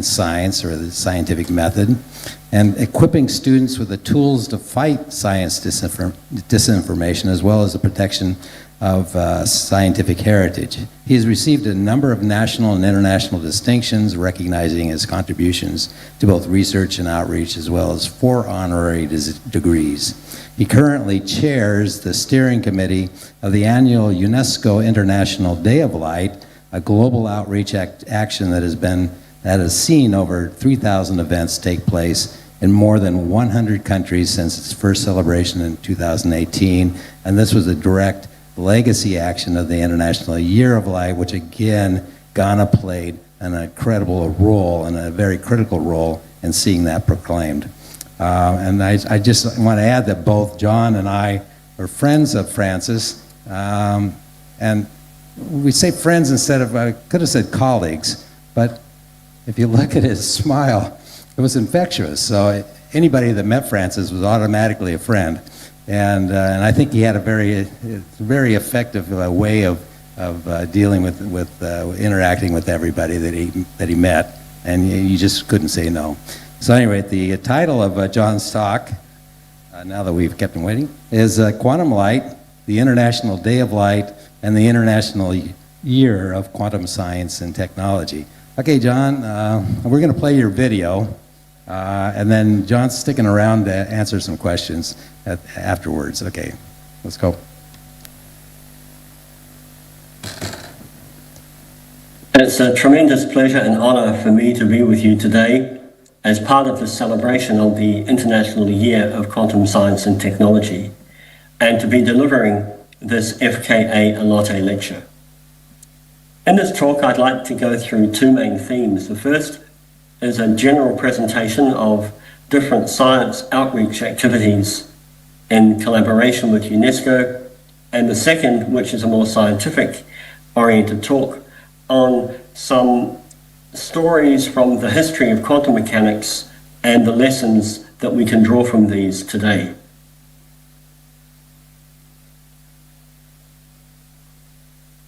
science or the scientific method, and equipping students with the tools to fight science disinformation, as well as the protection of scientific heritage. He has received a number of national and international distinctions recognizing his contributions to both research and outreach, as well as 4 honorary degrees. He currently chairs the steering committee of the annual UNESCO International Day of Light, a global outreach action that has seen over 3,000 events take place in more than 100 countries since its first celebration in 2018, and this was a direct legacy action of the International Year of Light, which again, Ghana played an incredible role and a very critical role in seeing that proclaimed. And I just want to add that both John and I are friends of Francis, and we say friends instead of, I could have said colleagues, but if you look at his smile, it was infectious. So anybody that met Francis was automatically a friend. And I think he had a very effective way of dealing with interacting with everybody that he met, and you just couldn't say no. So anyway, the title of John's talk, now that we've kept him waiting, is Quantum Light, the International Day of Light, and the International Year of Quantum Science and Technology. Okay, John, we're going to play your video. And then John's sticking around to answer some questions afterwards. Okay, let's go. It's a tremendous pleasure and honor for me to be with you today as part of the celebration of the International Year of Quantum Science and Technology, and to be delivering this FKA Alote lecture. In this talk, I'd like to go through 2 main themes. The first is a general presentation of different science outreach activities in collaboration with UNESCO, and the second, which is a more scientific-oriented talk on some stories from the history of quantum mechanics and the lessons that we can draw from these today.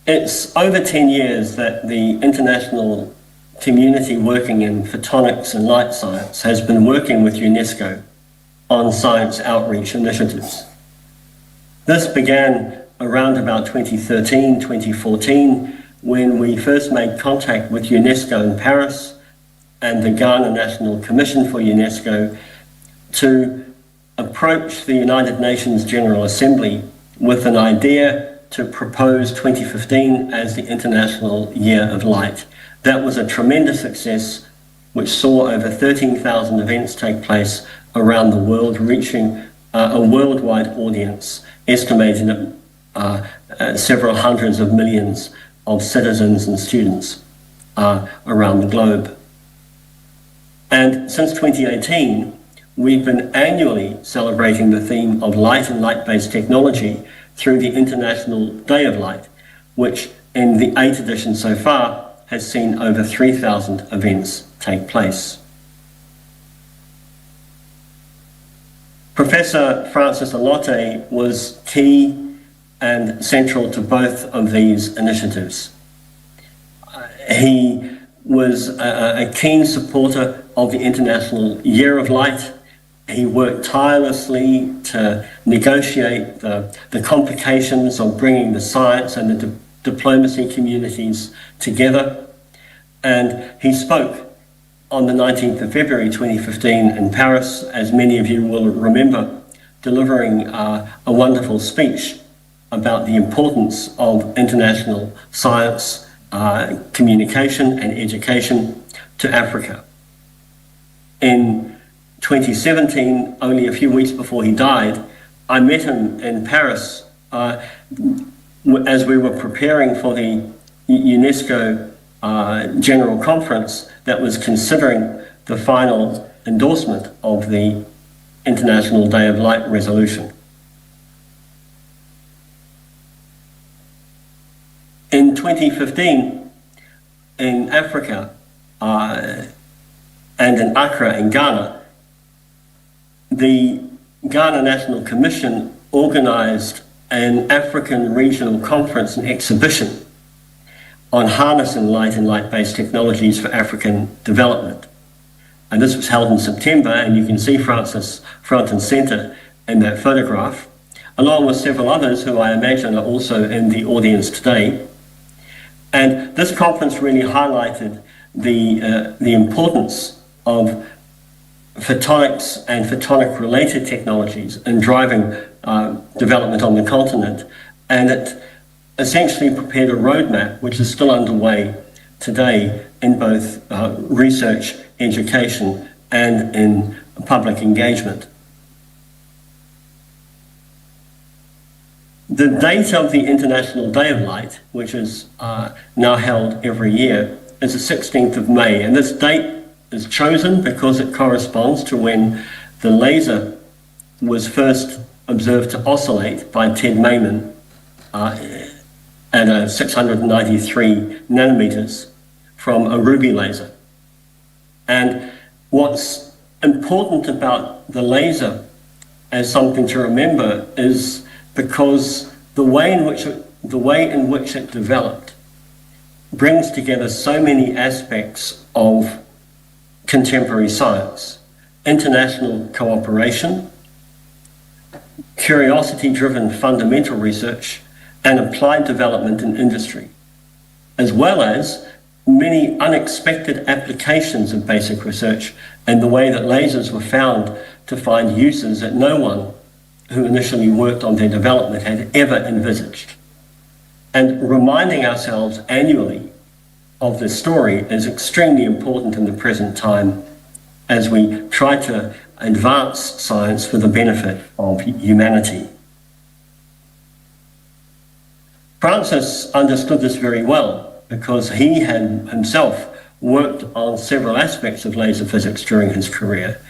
It's over 10 years that the international community working in photonics and light science has been working with UNESCO on science outreach initiatives. This began around about 2013, 2014, when we first made contact with UNESCO in Paris and the Ghana National Commission for UNESCO to approach the United Nations General Assembly with an idea to propose 2015 as the International Year of Light. That was a tremendous success, which saw over 13,000 events take place around the world, reaching a worldwide audience, estimated at several hundreds of millions of citizens and students around the globe. And since 2018, we've been annually celebrating the theme of light and light-based technology through the International Day of Light, which in the 8th edition so far has seen over 3,000 events take place. Professor Francis Alote was key and central to both of these initiatives. He was a keen supporter of the International Year of Light. He worked tirelessly to negotiate the complications of bringing the science and the diplomacy communities together. And he spoke on the 19th of February 2015 in Paris, as many of you will remember, delivering a wonderful speech about the importance of international science, communication and education to Africa. In 2017, only a few weeks before he died, I met him in Paris as we were preparing for the UNESCO General Conference that was considering the final endorsement of the International Day of Light resolution. In 2015, in Africa and in Accra in Ghana, the Ghana National Commission organized an African regional conference and exhibition on harnessing light and light-based technologies for African development. And this was held in September, and you can see Francis front and centre in that photograph, along with several others who I imagine are also in the audience today. And this conference really highlighted the importance of photonics and photonic-related technologies in driving development on the continent, and it essentially prepared a roadmap which is still underway today in both research, education, and in public engagement. The date of the International Day of Light, which is now held every year, is the 16th of May, and this date is chosen because it corresponds to when the laser was first observed to oscillate by Ted Mayman at a 693 nanometers from a ruby laser. And what's important about the laser as something to remember is because the way in which it developed brings together so many aspects of contemporary science: international cooperation, curiosity-driven fundamental research, and applied development in industry, as well as many unexpected applications of basic research and the way that lasers were found to find uses that no one who initially worked on their development had ever envisaged. And reminding ourselves annually of this story is extremely important in the present time as we try to advance science for the benefit of humanity. Francis understood this very well because he had himself worked on several aspects of laser physics during his career.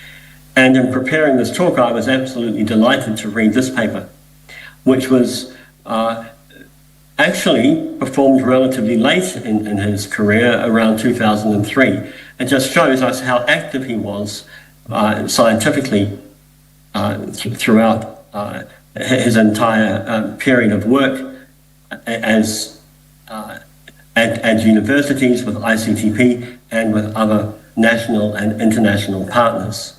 And in preparing this talk, I was absolutely delighted to read this paper, which was actually performed relatively late in his career, around 2003. It just shows us how active he was scientifically throughout his entire period of work at universities with ICTP and with other national and international partners.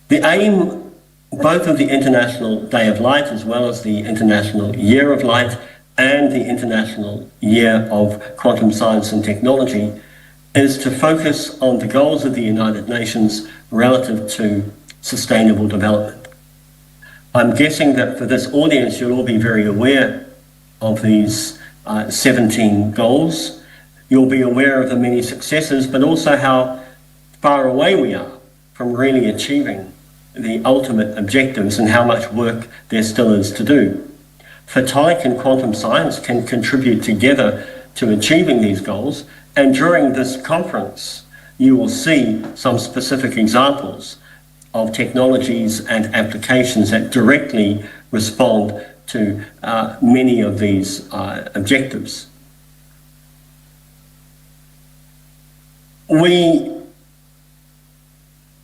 The aim, both of the International Day of Light as well as the International Year of Light and the International Year of Quantum Science and Technology, is to focus on the goals of the United Nations relative to sustainable development. I'm guessing that for this audience, you'll all be very aware of these 17 goals. You'll be aware of the many successes, but also how far away we are from really achieving the ultimate objectives and how much work there still is to do. Photonic and quantum science can contribute together to achieving these goals, and during this conference, you will see some specific examples of technologies and applications that directly respond to many of these objectives.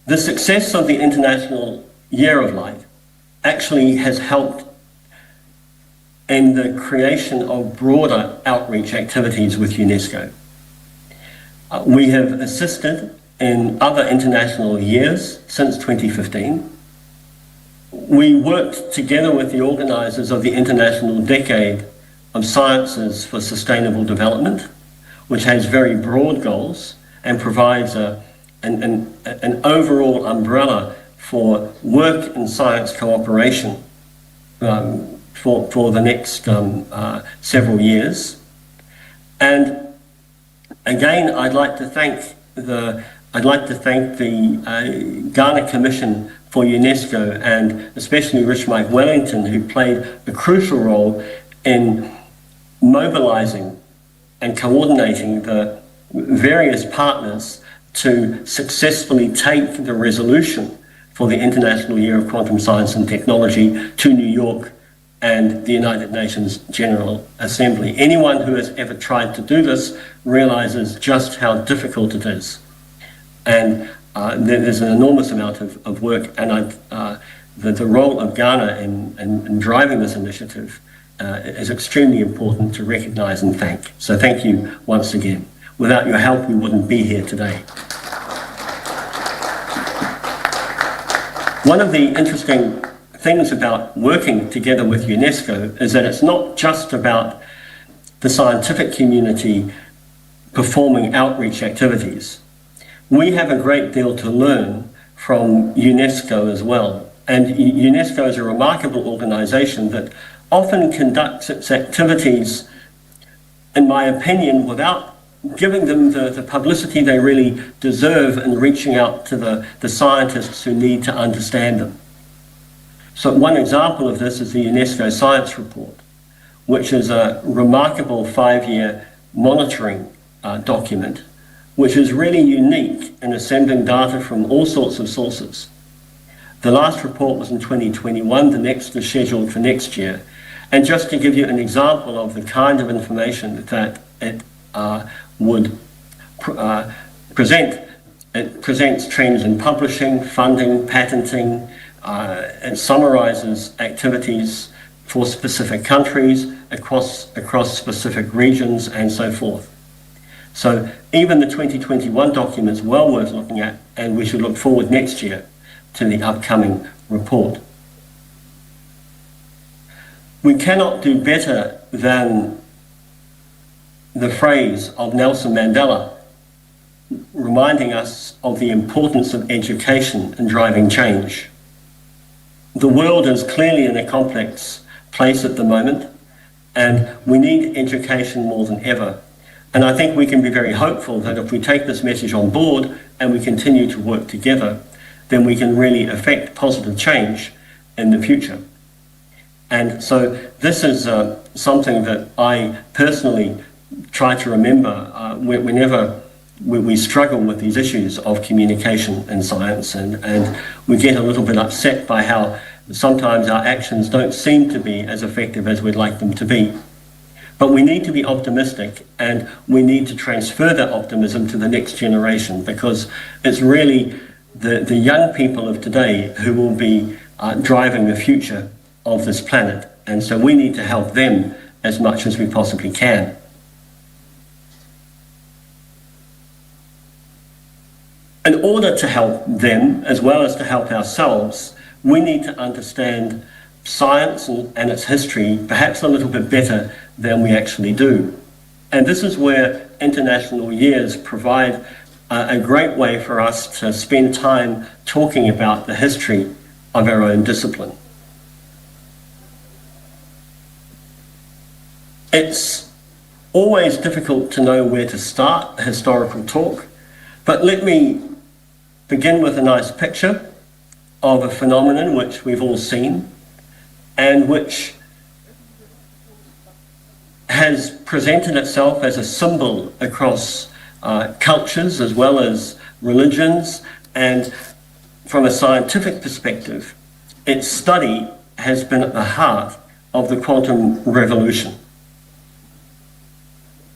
The success of the International Year of Light actually has helped in the creation of broader outreach activities with UNESCO. We have assisted in other international years since 2015. We worked together with the organisers of the International Decade of Sciences for Sustainable Development, which has very broad goals and provides an overall umbrella for work in science cooperation for the next several years. And again, I'd like to thank the Ghana Commission for UNESCO, and especially Rich Mike Wellington, who played a crucial role in mobilizing and coordinating the various partners to successfully take the resolution for the International Year of Quantum Science and Technology to New York and the United Nations General Assembly. Anyone who has ever tried to do this realizes just how difficult it is. And there's an enormous amount of work, and the role of Ghana in driving this initiative is extremely important to recognise and thank. So thank you once again. Without your help, we wouldn't be here today. One of the interesting things about working together with UNESCO is that it's not just about the scientific community performing outreach activities. We have a great deal to learn from UNESCO as well. And UNESCO is a remarkable organisation that often conducts its activities, in my opinion, without giving them the publicity they really deserve in reaching out to the scientists who need to understand them. So one example of this is the UNESCO Science Report, which is a remarkable 5-year monitoring document, which is really unique in assembling data from all sorts of sources. The last report was in 2021, the next is scheduled for next year. And just to give you an example of the kind of information that it would present, it presents trends in publishing, funding, patenting. It summarises activities for specific countries, across specific regions, and so forth. So even the 2021 document is well worth looking at, and we should look forward next year to the upcoming report. We cannot do better than the phrase of Nelson Mandela, reminding us of the importance of education in driving change. The world is clearly in a complex place at the moment, and we need education more than ever. And I think we can be very hopeful that if we take this message on board and we continue to work together, then we can really affect positive change in the future. And so this is something that I personally try to remember whenever we struggle with these issues of communication in science, and we get a little bit upset by how sometimes our actions don't seem to be as effective as we'd like them to be. But we need to be optimistic, and we need to transfer that optimism to the next generation, because it's really the young people of today who will be driving the future of this planet. And so we need to help them as much as we possibly can. In order to help them, as well as to help ourselves, we need to understand science and its history perhaps a little bit better than we actually do. And this is where international years provide a great way for us to spend time talking about the history of our own discipline. It's always difficult to know where to start a historical talk, but let me begin with a nice picture of a phenomenon which we've all seen and which has presented itself as a symbol across cultures as well as religions, and from a scientific perspective, its study has been at the heart of the quantum revolution.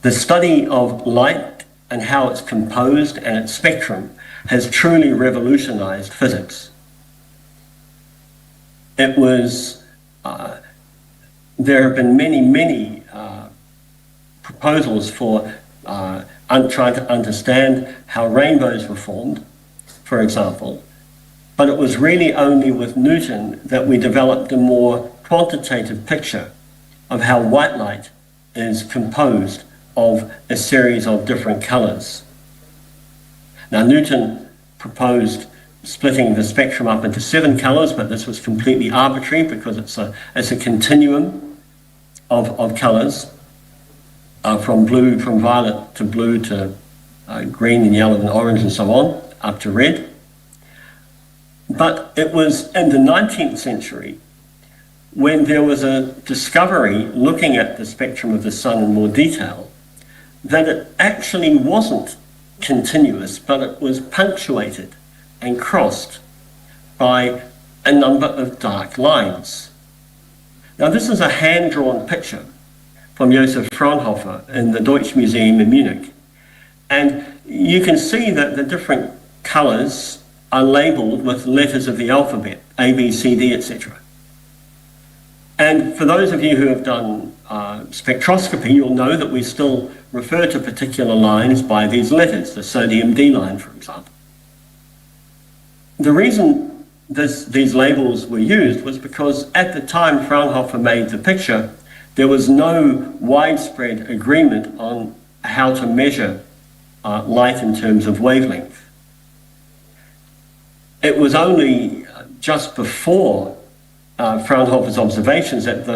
The study of light and how it's composed and its spectrum has truly revolutionized physics. It was, there have been many proposals for trying to understand how rainbows were formed, for example, but it was really only with Newton that we developed a more quantitative picture of how white light is composed of a series of different colors. Now, Newton proposed splitting the spectrum up into 7 colors, but this was completely arbitrary because it's a continuum of colors, from violet to blue to green and yellow and orange and so on, up to red. But it was in the 19th century when there was a discovery looking at the spectrum of the sun in more detail that it actually wasn't continuous, but it was punctuated and crossed by a number of dark lines. Now, this is a hand-drawn picture from Josef Fraunhofer in the Deutsche Museum in Munich. And you can see that the different colors are labeled with letters of the alphabet, A, B, C, D, etc. And for those of you who have done spectroscopy, you'll know that we still refer to particular lines by these letters, the sodium D line, for example. The reason these labels were used was because at the time Fraunhofer made the picture, there was no widespread agreement on how to measure light in terms of wavelength. It was only just before Fraunhofer's observations that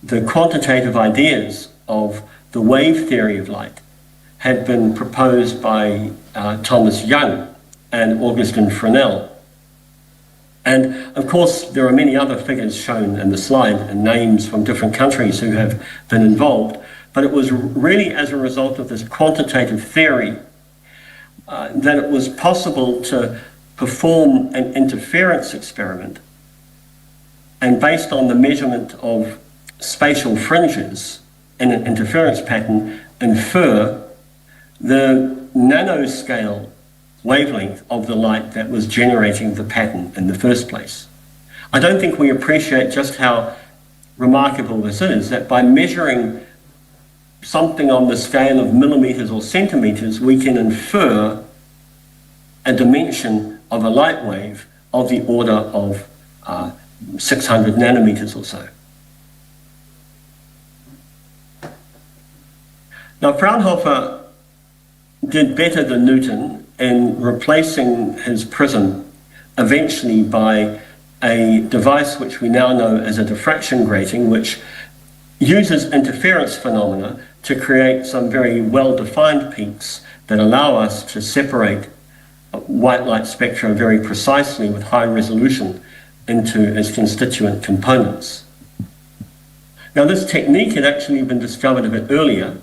the quantitative ideas of the wave theory of light had been proposed by Thomas Young and Augustin Fresnel. And of course, there are many other figures shown in the slide and names from different countries who have been involved, but it was really as a result of this quantitative theory that it was possible to perform an interference experiment, and based on the measurement of spatial fringes in an interference pattern, infer the nanoscale wavelength of the light that was generating the pattern in the first place. I don't think we appreciate just how remarkable this is, that by measuring something on the scale of millimeters or centimeters, we can infer a dimension of a light wave of the order of 600 nanometers or so. Now, Fraunhofer did better than Newton in replacing his prism eventually by a device which we now know as a diffraction grating, which uses interference phenomena to create some very well-defined peaks that allow us to separate white light spectra very precisely with high resolution into its constituent components. Now, this technique had actually been discovered a bit earlier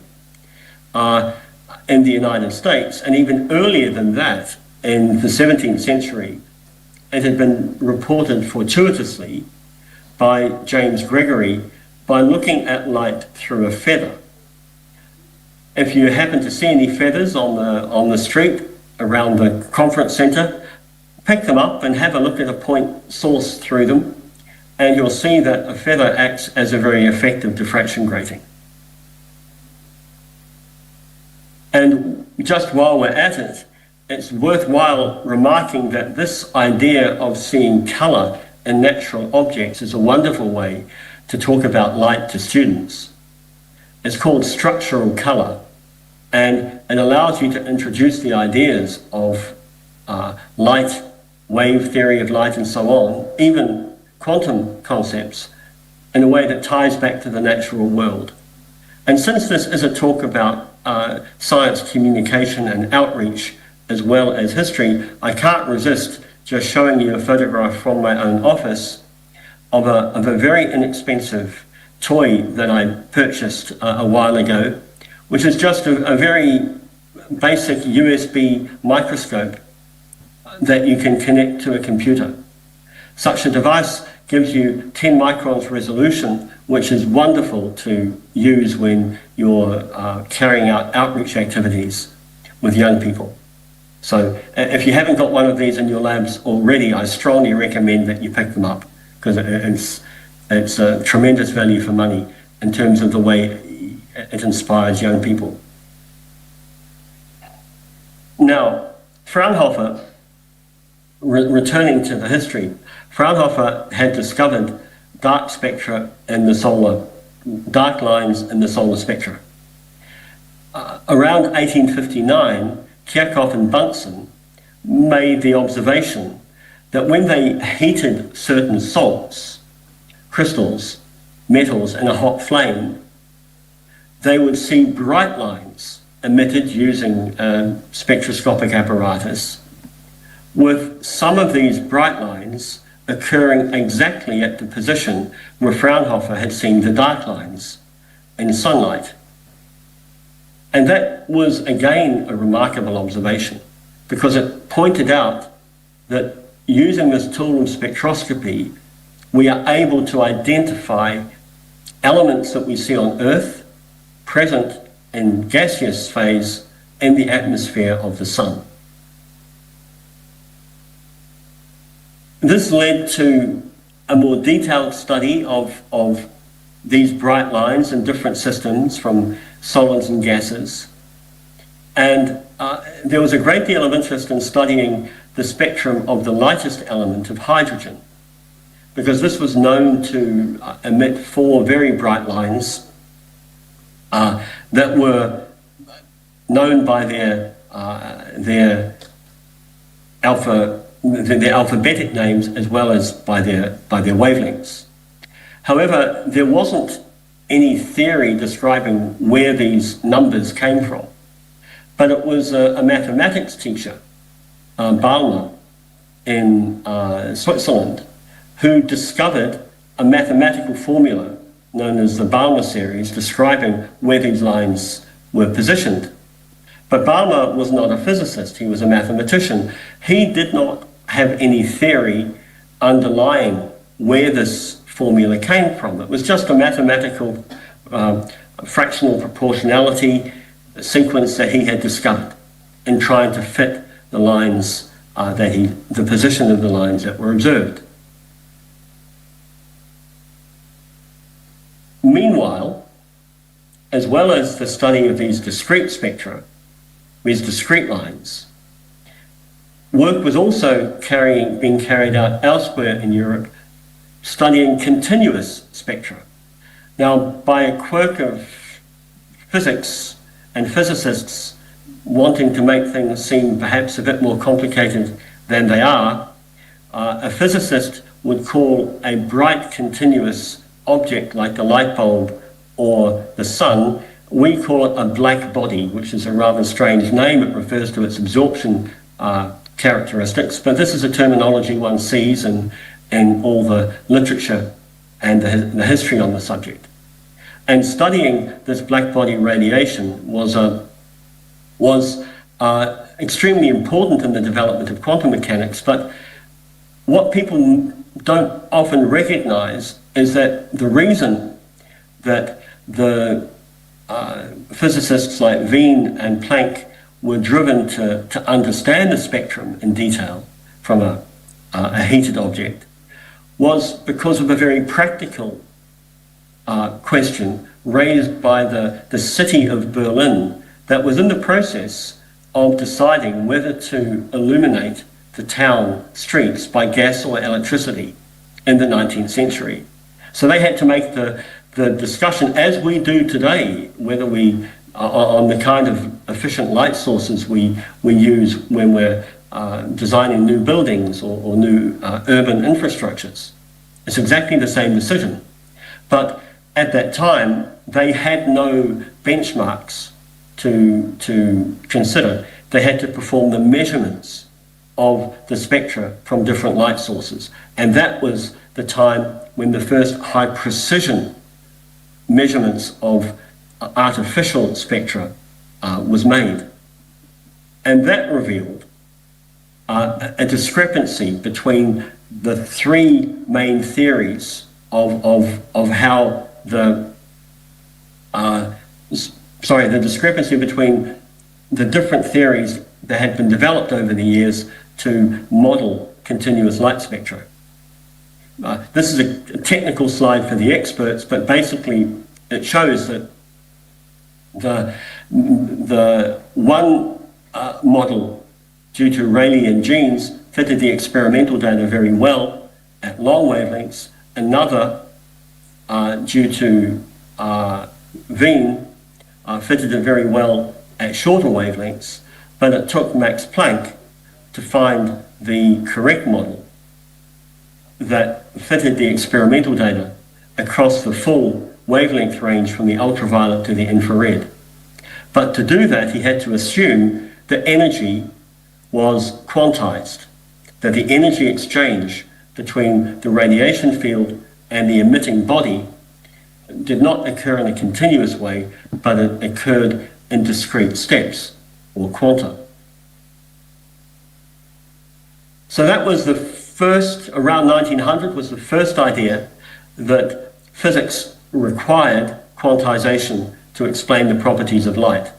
in the United States, and even earlier than that, in the 17th century, it had been reported fortuitously by James Gregory by looking at light through a feather. If you happen to see any feathers on the street around the conference centre, pick them up and have a look at a point source through them, and you'll see that a feather acts as a very effective diffraction grating. And just while we're at it, it's worthwhile remarking that this idea of seeing colour in natural objects is a wonderful way to talk about light to students. It's called structural colour, and it allows you to introduce the ideas of light, wave theory of light and so on, even quantum concepts, in a way that ties back to the natural world. And since this is a talk about science communication and outreach as well as history, I can't resist just showing you a photograph from my own office of a very inexpensive toy that I purchased a while ago, which is just a very basic USB microscope that you can connect to a computer. Such a device gives you 10 microns resolution, which is wonderful to use when you're carrying out outreach activities with young people. So if you haven't got one of these in your labs already, I strongly recommend that you pick them up, because it's a tremendous value for money in terms of the way it inspires young people. Now, Fraunhofer, returning to the history, Fraunhofer had discovered dark spectra in the solar, dark lines in the solar spectra. Around 1859, Kirchhoff and Bunsen made the observation that when they heated certain salts, crystals, metals in a hot flame, they would see bright lines emitted using a spectroscopic apparatus, with some of these bright lines occurring exactly at the position where Fraunhofer had seen the dark lines in sunlight. And that was again a remarkable observation, because it pointed out that using this tool of spectroscopy, we are able to identify elements that we see on Earth present in gaseous phase in the atmosphere of the sun. This led to a more detailed study of these bright lines in different systems from solids and gases. And there was a great deal of interest in studying the spectrum of the lightest element of hydrogen, because this was known to emit 4 very bright lines that were known by their alphabetic names as well as by their wavelengths. However, there wasn't any theory describing where these numbers came from, but it was a mathematics teacher, Balmer, in Switzerland, who discovered a mathematical formula known as the Balmer series describing where these lines were positioned. But Balmer was not a physicist, he was a mathematician. He did not have any theory underlying where this formula came from. It was just a mathematical fractional proportionality sequence that he had discovered in trying to fit the lines the position of the lines that were observed. Meanwhile, as well as the study of these discrete spectra, these discrete lines, work was also being carried out elsewhere in Europe, studying continuous spectra. Now, by a quirk of physics and physicists wanting to make things seem perhaps a bit more complicated than they are, a physicist would call a bright continuous object like the light bulb or the sun, we call it a black body, which is a rather strange name. It refers to its absorption characteristics, but this is a terminology one sees in all the literature and the history on the subject. And studying this black body radiation was extremely important in the development of quantum mechanics, but what people don't often recognize is that the reason that the physicists like Wien and Planck were driven to understand the spectrum in detail from a heated object was because of a very practical question raised by the city of Berlin that was in the process of deciding whether to illuminate the town streets by gas or electricity in the 19th century. So they had to make the discussion, as we do today, whether we on the kind of efficient light sources we use when we're designing new buildings or new urban infrastructures. It's exactly the same decision. But at that time, they had no benchmarks to consider. They had to perform the measurements of the spectra from different light sources. And that was the time when the first high precision measurements of artificial spectra was made. And that revealed a discrepancy between the 3 main theories of how the discrepancy between the different theories that had been developed over the years to model continuous light spectra. This is a technical slide for the experts, but basically it shows that the one model due to Rayleigh and genes fitted the experimental data very well at long wavelengths. Another, due to Wien, fitted it very well at shorter wavelengths, but it took Max Planck to find the correct model that fitted the experimental data across the full wavelength range from the ultraviolet to the infrared. But to do that, he had to assume that energy was quantized, that the energy exchange between the radiation field and the emitting body did not occur in a continuous way, but it occurred in discrete steps, or quanta. So that was the first, around 1900, was the first idea that physics required quantization to explain the properties of light.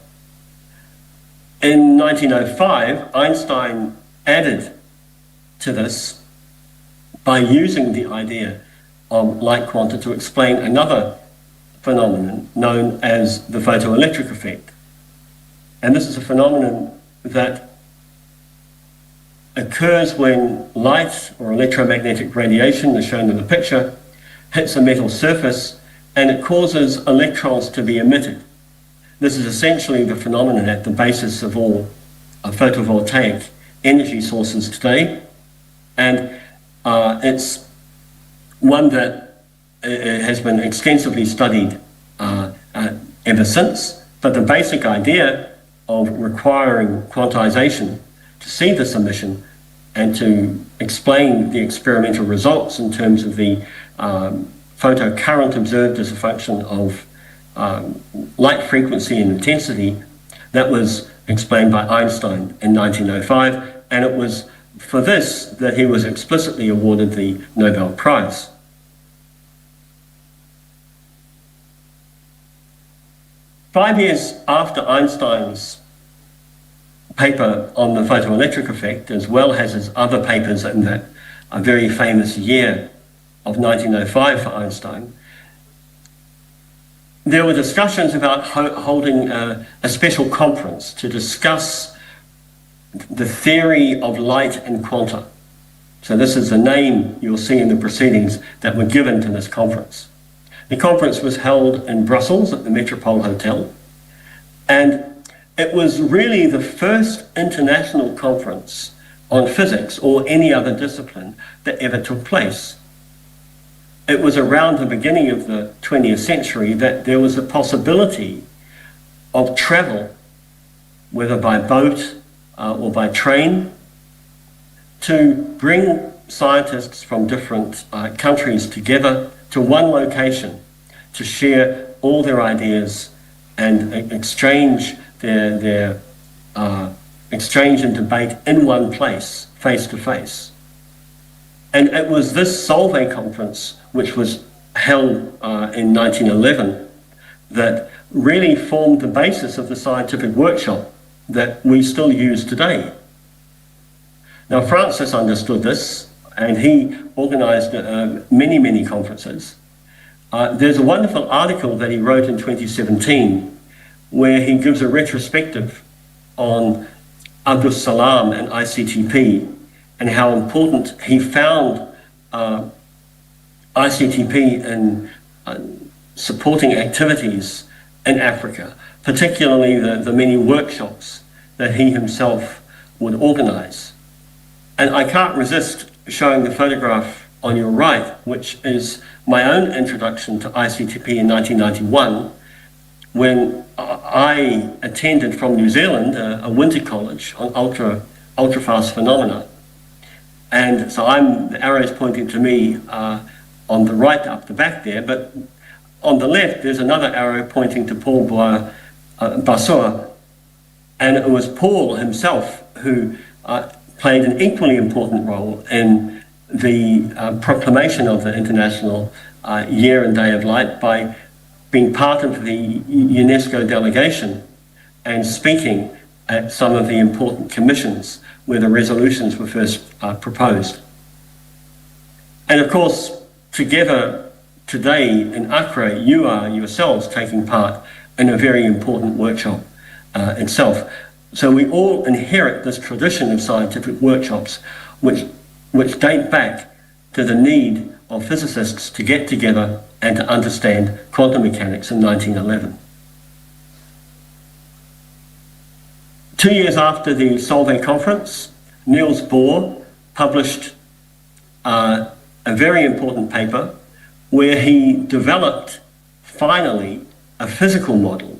In 1905, Einstein added to this by using the idea of light quanta to explain another phenomenon known as the photoelectric effect. And this is a phenomenon that occurs when light or electromagnetic radiation, as shown in the picture, hits a metal surface and it causes electrons to be emitted. This is essentially the phenomenon at the basis of all photovoltaic energy sources today, and it's one that has been extensively studied ever since. But the basic idea of requiring quantization to see this emission and to explain the experimental results in terms of the photocurrent observed as a function of light frequency and intensity, that was explained by Einstein in 1905, and it was for this that he was explicitly awarded the Nobel Prize. Five years after Einstein's paper on the photoelectric effect, as well as his other papers in that very famous year of 1905 for Einstein, there were discussions about holding a special conference to discuss the theory of light and quanta. So this is the name you'll see in the proceedings that were given to this conference. The conference was held in Brussels at the Metropole Hotel, and it was really the first international conference on physics or any other discipline that ever took place. It was around the beginning of the 20th century that there was a possibility of travel, whether by boat or by train, to bring scientists from different countries together to one location to share all their ideas and exchange their exchange and debate in one place, face to face. And it was this Solvay conference, which was held in 1911, that really formed the basis of the scientific workshop that we still use today. Now, Francis understood this, and he organized many, many conferences. There's a wonderful article that he wrote in 2017 where he gives a retrospective on Abdus Salam and ICTP and how important he found ICTP in supporting activities in Africa, particularly the many workshops that he himself would organize. And I can't resist showing the photograph on your right, which is my own introduction to ICTP in 1991, when I attended from New Zealand a winter college on ultra-fast phenomena. And so the arrow's pointing to me on the right up the back there, but on the left there's another arrow pointing to Paul Bassoa, and it was Paul himself who played an equally important role in the proclamation of the International Year and Day of Light by being part of the UNESCO delegation and speaking at some of the important commissions where the resolutions were first proposed. And of course, together today in Accra, you are yourselves taking part in a very important workshop itself. So we all inherit this tradition of scientific workshops which date back to the need of physicists to get together and to understand quantum mechanics in 1911. 2 years after the Solvay conference, Niels Bohr published a very important paper where he developed, finally, a physical model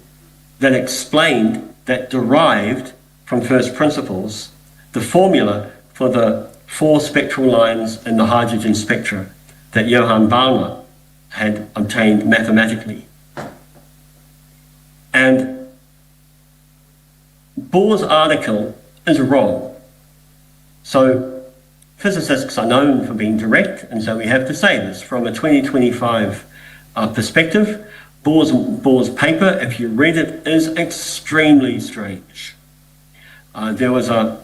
that explained, that derived from first principles, the formula for the 4 spectral lines in the hydrogen spectra that Johann Balmer had obtained mathematically. And Bohr's article is wrong. So physicists are known for being direct, and so we have to say this. From a 2025 perspective, Bohr's paper, if you read it, is extremely strange. There was a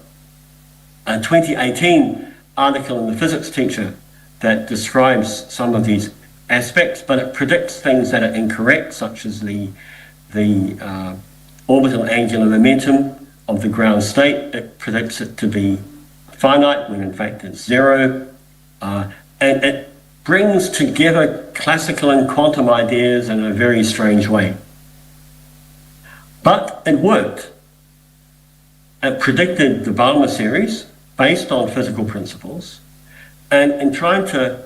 2018 article in the Physics Teacher that describes some of these aspects, but it predicts things that are incorrect, such as the orbital angular momentum of the ground state. It predicts it to be finite when in fact it's zero, and it brings together classical and quantum ideas in a very strange way. But it worked. It predicted the Balmer series based on physical principles, and in trying to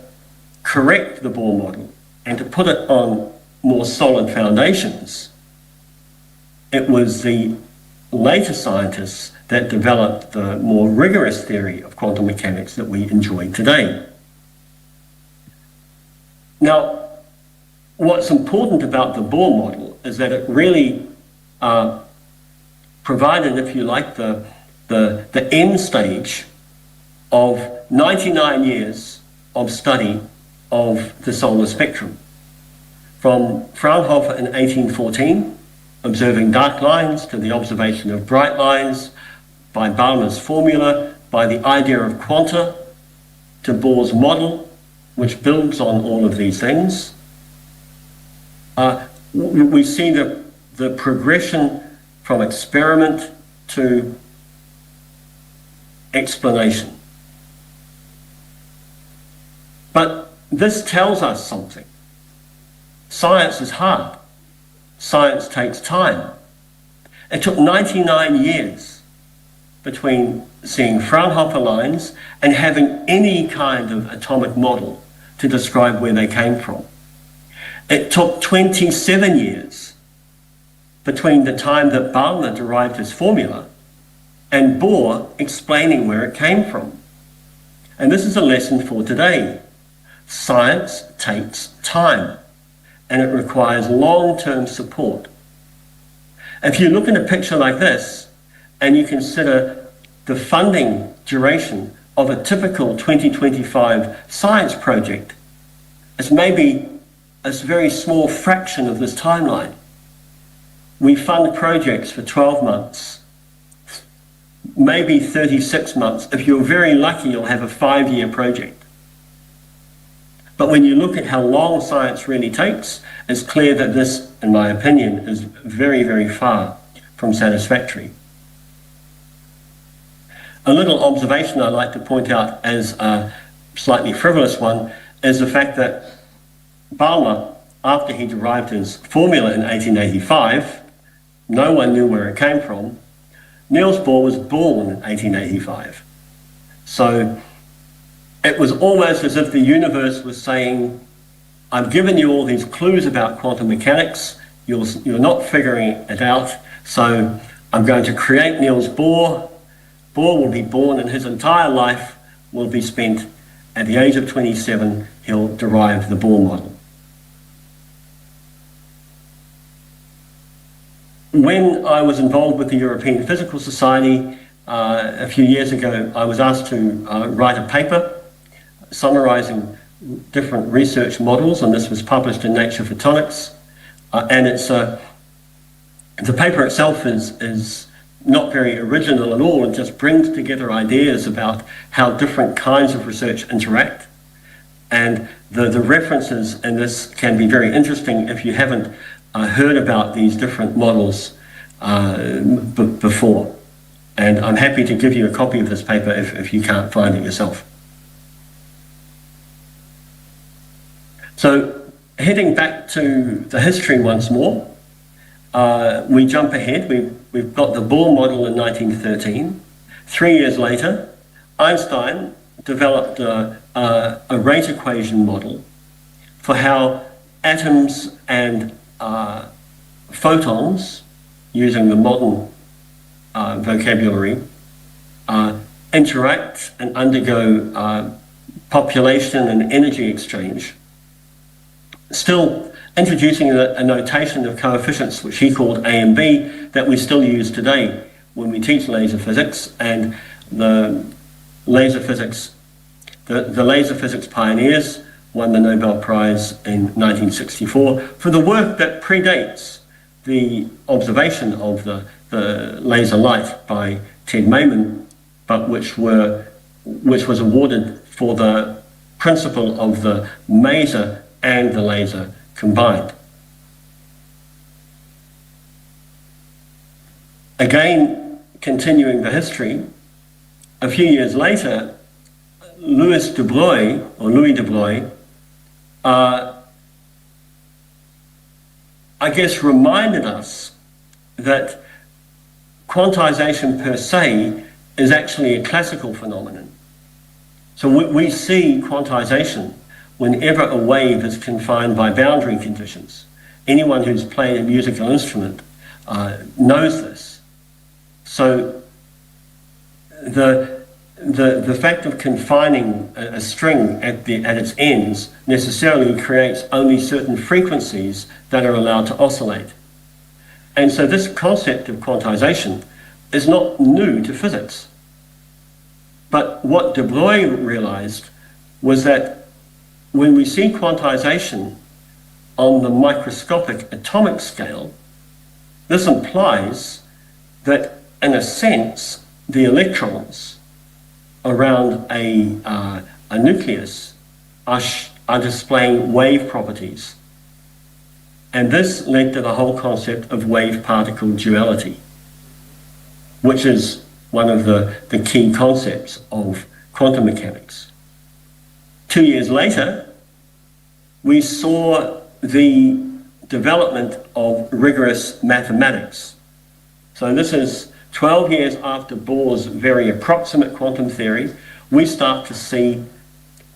correct the Bohr model and to put it on more solid foundations, it was the later scientists that developed the more rigorous theory of quantum mechanics that we enjoy today. Now, what's important about the Bohr model is that it really provided, if you like, the end stage of 99 years of study of the solar spectrum. From Fraunhofer in 1814, observing dark lines, to the observation of bright lines, by Balmer's formula, by the idea of quanta, to Bohr's model, which builds on all of these things. We see the progression from experiment to explanation. But this tells us something. Science is hard. Science takes time. It took 99 years between seeing Fraunhofer lines and having any kind of atomic model to describe where they came from. It took 27 years between the time that Balmer derived his formula and Bohr explaining where it came from. And this is a lesson for today. Science takes time, and it requires long-term support. If you look at a picture like this, and you consider the funding duration of a typical 2025 science project, it's maybe a very small fraction of this timeline. We fund projects for 12 months, maybe 36 months. If you're very lucky, you'll have a 5-year project. But when you look at how long science really takes, it's clear that this, in my opinion, is very, very far from satisfactory. A little observation I'd like to point out as a slightly frivolous one is the fact that Balmer, after he derived his formula in 1885, no one knew where it came from. Niels Bohr was born in 1885. So it was almost as if the universe was saying, I've given you all these clues about quantum mechanics, you're not figuring it out, so I'm going to create Niels Bohr. Bohr will be born, and his entire life will be spent at the age of 27, he'll derive the Bohr model. When I was involved with the European Physical Society a few years ago, I was asked to write a paper summarizing different research models, and this was published in Nature Photonics. And it's the paper itself is not very original at all. It just brings together ideas about how different kinds of research interact. And the references in this can be very interesting if you haven't heard about these different models before. And I'm happy to give you a copy of this paper if you can't find it yourself. So heading back to the history once more, we jump ahead. We've got the Bohr model in 1913. 3 years later, Einstein developed a rate equation model for how atoms and photons, using the modern vocabulary, interact and undergo population and energy exchange, still introducing a notation of coefficients which he called A and B that we still use today when we teach laser physics. And the laser physics pioneers won the Nobel Prize in 1964 for the work that predates the observation of the laser light by Ted Mayman, but which was awarded for the principle of the maser and the laser combined. Again, continuing the history, a few years later, Louis de Broglie, I guess reminded us that quantization per se is actually a classical phenomenon. So we see quantization whenever a wave is confined by boundary conditions. Anyone who's played a musical instrument knows this. So the fact of confining a string at its ends necessarily creates only certain frequencies that are allowed to oscillate. And so this concept of quantization is not new to physics. But what de Broglie realized was that when we see quantization on the microscopic atomic scale, this implies that, in a sense, the electrons around a nucleus are displaying wave properties. And this led to the whole concept of wave-particle duality, which is one of the key concepts of quantum mechanics. 2 years later, we saw the development of rigorous mathematics. So this is 12 years after Bohr's very approximate quantum theory, we start to see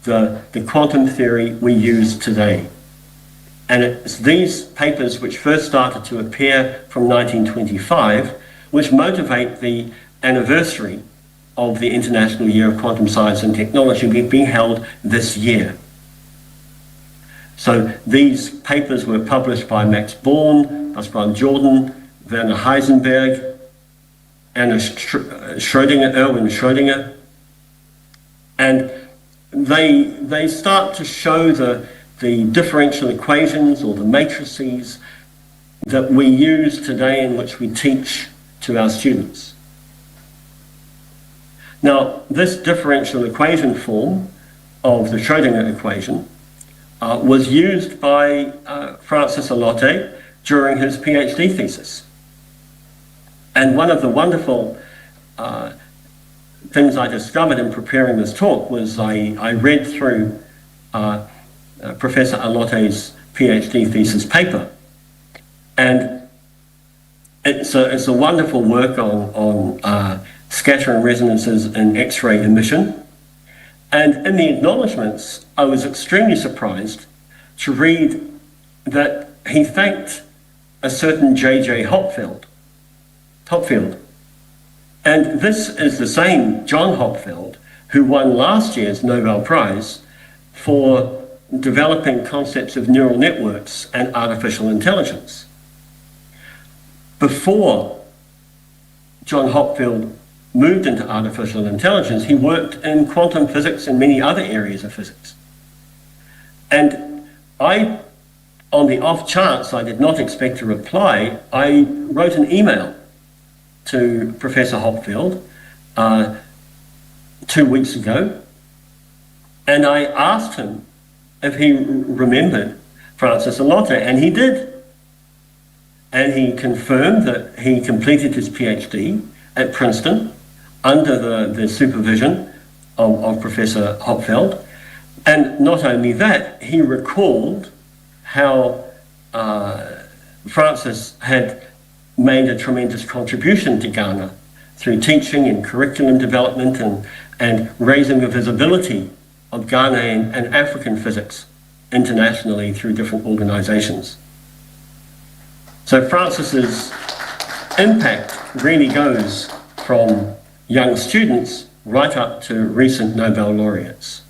the quantum theory we use today. And it's these papers which first started to appear from 1925, which motivate the anniversary of the International Year of Quantum Science and Technology being held this year. So these papers were published by Max Born, Pascal Jordan, Werner Heisenberg, Erwin Schrödinger, and they start to show the differential equations or the matrices that we use today in which we teach to our students. Now, this differential equation form of the Schrödinger equation was used by Francis Allotte during his PhD thesis. And one of the wonderful things I discovered in preparing this talk was I read through Professor Allotte's PhD thesis paper. And it's a wonderful work on scattering resonances in X-ray emission. And in the acknowledgements, I was extremely surprised to read that he thanked a certain J.J. Hopfield. And this is the same John Hopfield who won last year's Nobel Prize for developing concepts of neural networks and artificial intelligence. Before John Hopfield moved into artificial intelligence, he worked in quantum physics and many other areas of physics. And on the off chance I did not expect a reply, I wrote an email to Professor Hopfield 2 weeks ago, and I asked him if he remembered Francis Allotte, and he did. And he confirmed that he completed his PhD at Princeton under the supervision of Professor Hopfield. And not only that, he recalled how Francis had made a tremendous contribution to Ghana through teaching and curriculum development and raising the visibility of Ghanaian and African physics internationally through different organizations. So Francis's impact really goes from young students right up to recent Nobel laureates.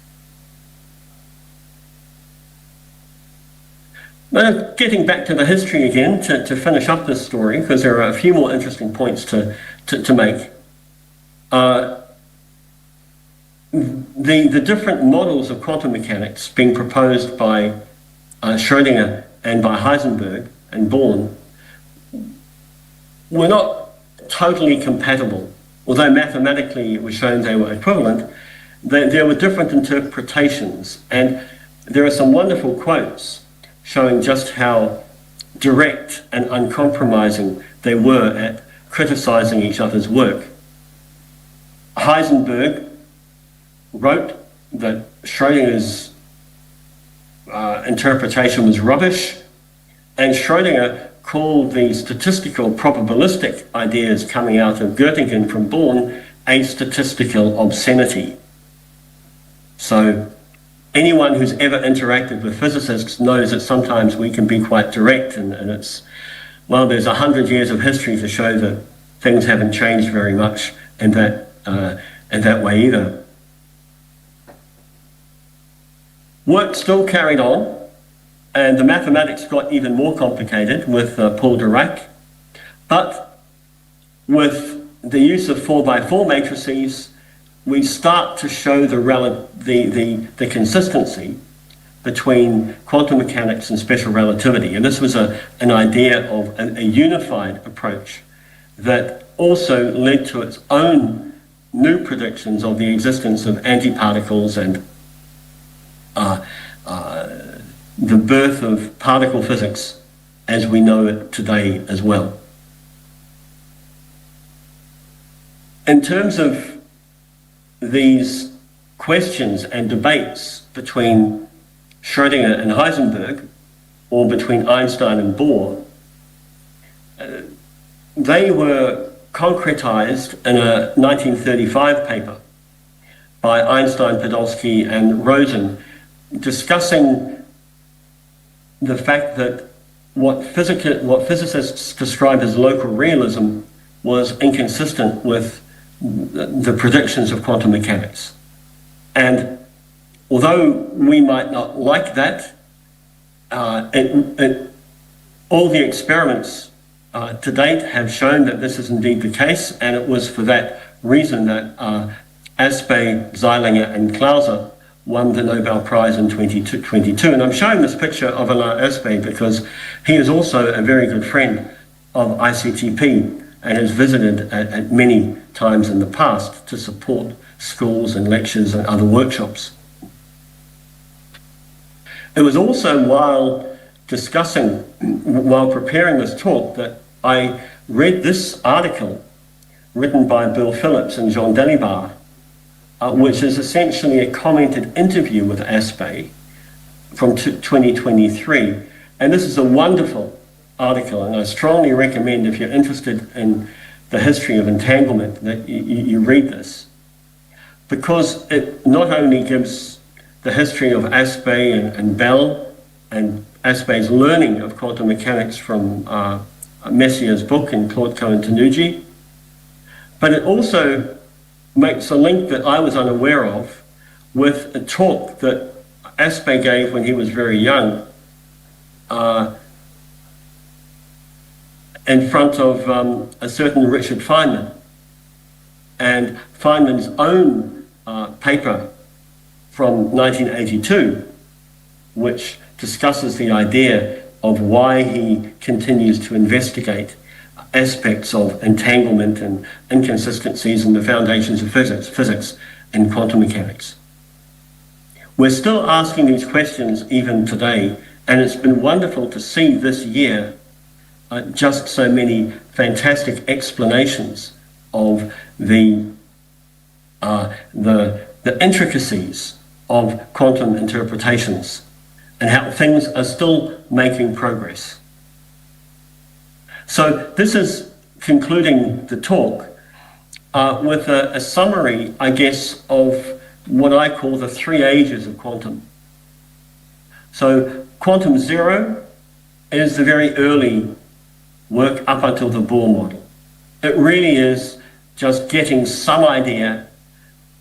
Now, getting back to the history again to finish up this story, because there are a few more interesting points to make. The different models of quantum mechanics being proposed by Schrödinger and by Heisenberg and Born were not totally compatible. Although mathematically it was shown they were equivalent, there were different interpretations, and there are some wonderful quotes showing just how direct and uncompromising they were at criticizing each other's work. Heisenberg wrote that Schrödinger's interpretation was rubbish, and Schrödinger called the statistical probabilistic ideas coming out of Göttingen from Born a statistical obscenity. So anyone who's ever interacted with physicists knows that sometimes we can be quite direct, and it's, well, there's 100 years of history to show that things haven't changed very much in that way either. Work still carried on, and the mathematics got even more complicated with Paul Dirac, but with the use of 4x4 matrices, we start to show the consistency between quantum mechanics and special relativity. And this was an idea of a unified approach that also led to its own new predictions of the existence of antiparticles and the birth of particle physics as we know it today as well. In terms of these questions and debates between Schrödinger and Heisenberg, or between Einstein and Bohr, they were concretized in a 1935 paper by Einstein, Podolsky, and Rosen, discussing the fact that what physicists describe as local realism was inconsistent with the predictions of quantum mechanics. And although we might not like that, all the experiments to date have shown that this is indeed the case, and it was for that reason that Aspey, Zeilinger, and Clauser won the Nobel Prize in 2022. And I'm showing this picture of Alain Aspey because he is also a very good friend of ICTP and has visited at many times in the past to support schools and lectures and other workshops. It was also while preparing this talk that I read this article written by Bill Phillips and Jean Delibar, which is essentially a commented interview with Aspey from 2023. And this is a wonderful article, and I strongly recommend, if you're interested in the history of entanglement, that you read this, because it not only gives the history of Aspey and Bell and Aspey's learning of quantum mechanics from Messier's book and Claude Cohen-Tanuji, but it also makes a link that I was unaware of with a talk that Aspey gave when he was very young in front of a certain Richard Feynman. And Feynman's own paper from 1982, which discusses the idea of why he continues to investigate aspects of entanglement and inconsistencies in the foundations of physics and quantum mechanics. We're still asking these questions even today, and it's been wonderful to see this year just so many fantastic explanations of the intricacies of quantum interpretations and how things are still making progress. So this is concluding the talk with a summary, I guess, of what I call the 3 ages of quantum. So quantum zero is the very early work up until the Bohr model. It really is just getting some idea,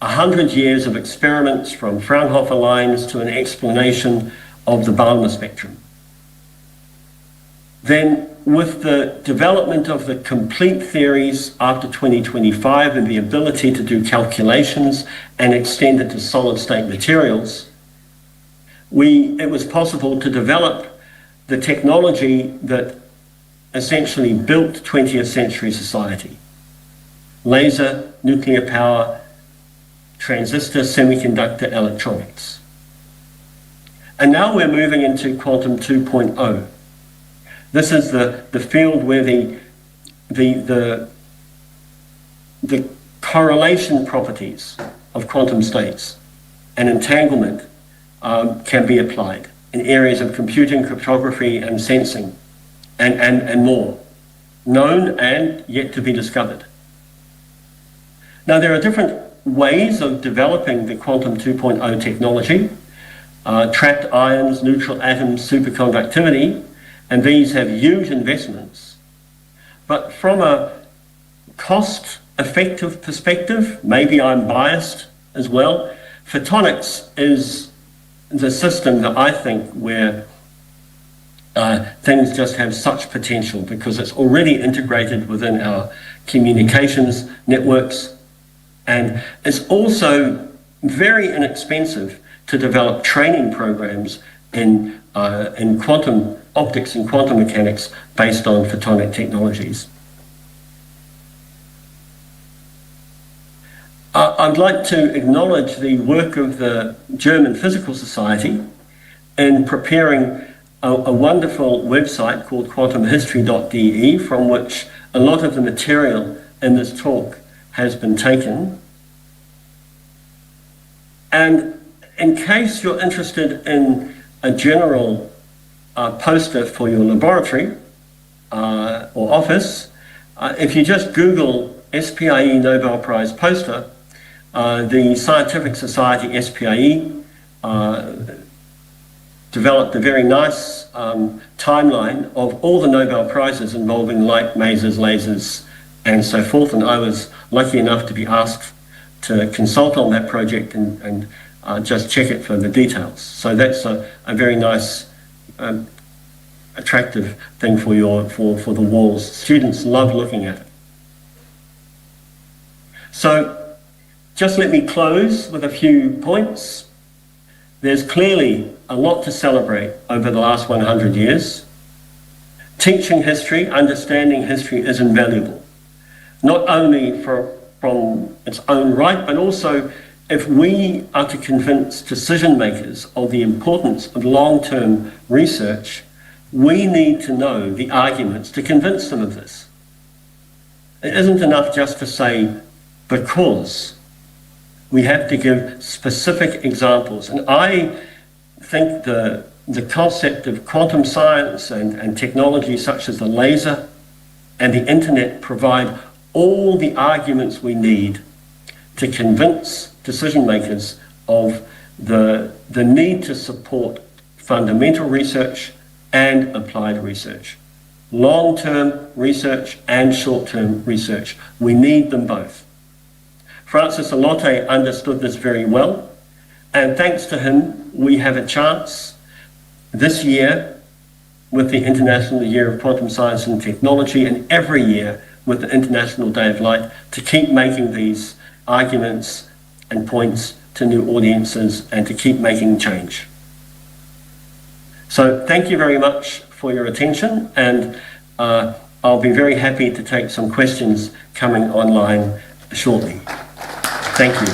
100 years of experiments from Fraunhofer lines to an explanation of the Balmer spectrum. Then with the development of the complete theories after 2025 and the ability to do calculations and extend it to solid state materials, it was possible to develop the technology that essentially built 20th century society. Laser, nuclear power, transistor, semiconductor, electronics. And now we're moving into quantum 2.0. This is the field where the correlation properties of quantum states and entanglement can be applied in areas of computing, cryptography, and sensing, and more, known and yet to be discovered. Now, there are different ways of developing the quantum 2.0 technology, trapped ions, neutral atoms, superconductivity, and these have huge investments. But from a cost-effective perspective, maybe I'm biased as well, photonics is the system that I think where things just have such potential because it's already integrated within our communications networks, and it's also very inexpensive to develop training programs in quantum optics and quantum mechanics based on photonic technologies. I'd like to acknowledge the work of the German Physical Society in preparing a wonderful website called quantumhistory.de, from which a lot of the material in this talk has been taken. And in case you're interested in a general poster for your laboratory or office, if you just Google SPIE Nobel Prize poster, the Scientific Society SPIE developed a very nice timeline of all the Nobel Prizes involving light, masers, lasers, and so forth. And I was lucky enough to be asked to consult on that project and just check it for the details. So that's a very nice, attractive thing for the walls. Students love looking at it. So just let me close with a few points. There's clearly a lot to celebrate over the last 100 years. Teaching history, understanding history is invaluable, not only from its own right, but also if we are to convince decision makers of the importance of long-term research, we need to know the arguments to convince them of this. It isn't enough just to say, because. We have to give specific examples. And I think the concept of quantum science and technology such as the laser and the internet provide all the arguments we need to convince decision makers of the need to support fundamental research and applied research. Long-term research and short-term research. We need them both. Francis Alote understood this very well, and thanks to him, we have a chance this year with the International Year of Quantum Science and Technology, and every year with the International Day of Light, to keep making these arguments and points to new audiences and to keep making change. So thank you very much for your attention, and I'll be very happy to take some questions coming online shortly. Thank you.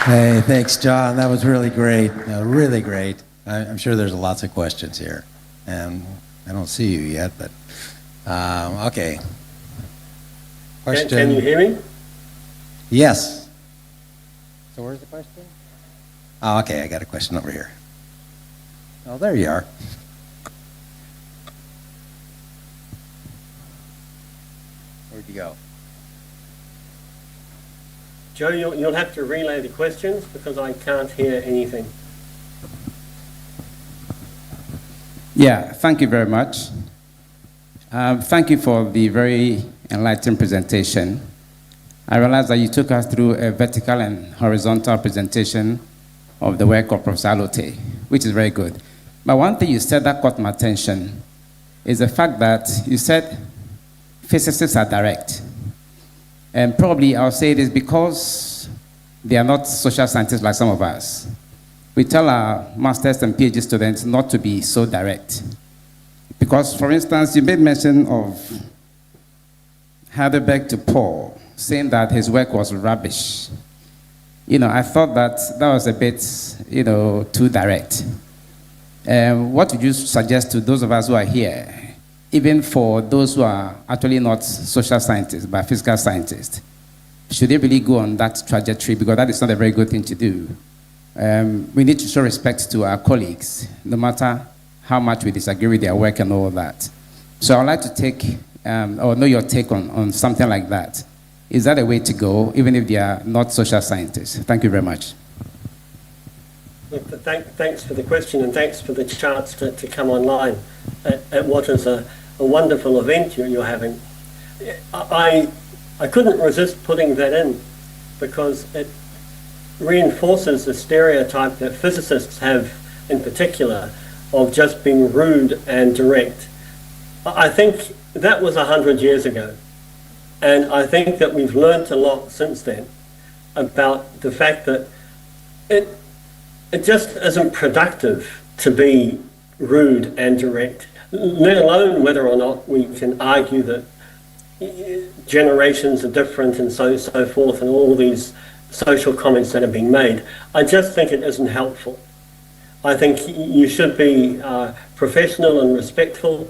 Hey, thanks, John. That was really great. Really great. I'm sure there's lots of questions here. And I don't see you yet, but okay. Question. Can you hear me? Yes. So where's the question? Oh, okay. I got a question over here. Oh, there you are. Where'd you go? Joe, you'll have to relay the questions because I can't hear anything. Yeah, thank you very much. Thank you for the very enlightening presentation. I realize that you took us through a vertical and horizontal presentation of the work of Professor Alote, which is very good. But one thing you said that caught my attention is the fact that you said physicists are direct. And probably I'll say it is because they are not social scientists like some of us. We tell our master's and PhD students not to be so direct. Because, for instance, you made mention of Heidelberg to Paul, saying that his work was rubbish. I thought that was a bit, too direct. What would you suggest to those of us who are here, even for those who are actually not social scientists, but physical scientists? Should they really go on that trajectory? Because that is not a very good thing to do. We need to show respect to our colleagues, no matter how much we disagree with their work and all that. So I'd like to take, or know your take on something like that. Is that a way to go, even if they are not social scientists? Thank you very much. Thanks for the question, and thanks for the chance to come online at what is a wonderful event you're having. I couldn't resist putting that in because it reinforces the stereotype that physicists have in particular of just being rude and direct. I think that was 100 years ago, and I think that we've learnt a lot since then about the fact that it just isn't productive to be rude and direct, let alone whether or not we can argue that generations are different and so forth, and all these social comments that are being made. I just think it isn't helpful. I think you should be professional and respectful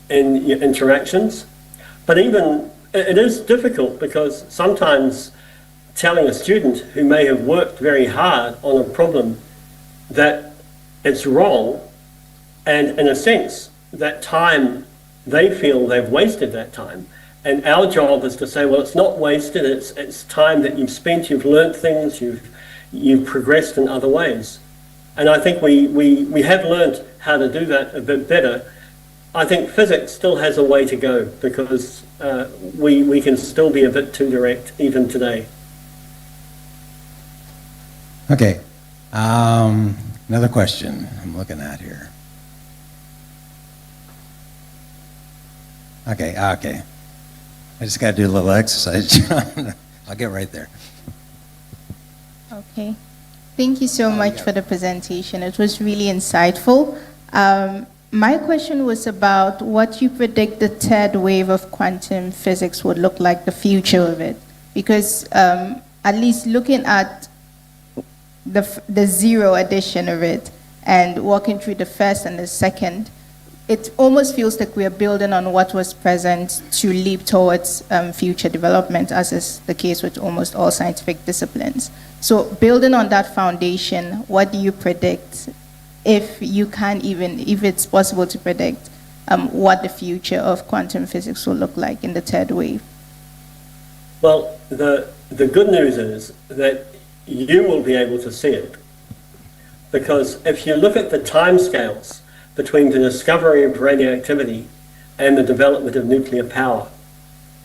in your interactions, but even it is difficult because sometimes telling a student who may have worked very hard on a problem that it's wrong, and in a sense that time, they feel they've wasted that time. And our job is to say, well, it's not wasted, it's time that you've spent, you've learnt things, you've progressed in other ways. And I think we have learnt how to do that a bit better. I think physics still has a way to go because we can still be a bit too direct even today. Okay. Another question I'm looking at here. Okay. I just got to do a little exercise. I'll get right there. Okay. Thank you so much for the presentation. It was really insightful. My question was about what you predict the third wave of quantum physics would look like, the future of it. Because at least looking at the zero edition of it and walking through the first and the second, it almost feels like we are building on what was present to leap towards future development, as is the case with almost all scientific disciplines. So building on that foundation, what do you predict, if it's possible to predict, what the future of quantum physics will look like in the third wave? Well, the good news is that you will be able to see it. Because if you look at the timescales between the discovery of radioactivity and the development of nuclear power,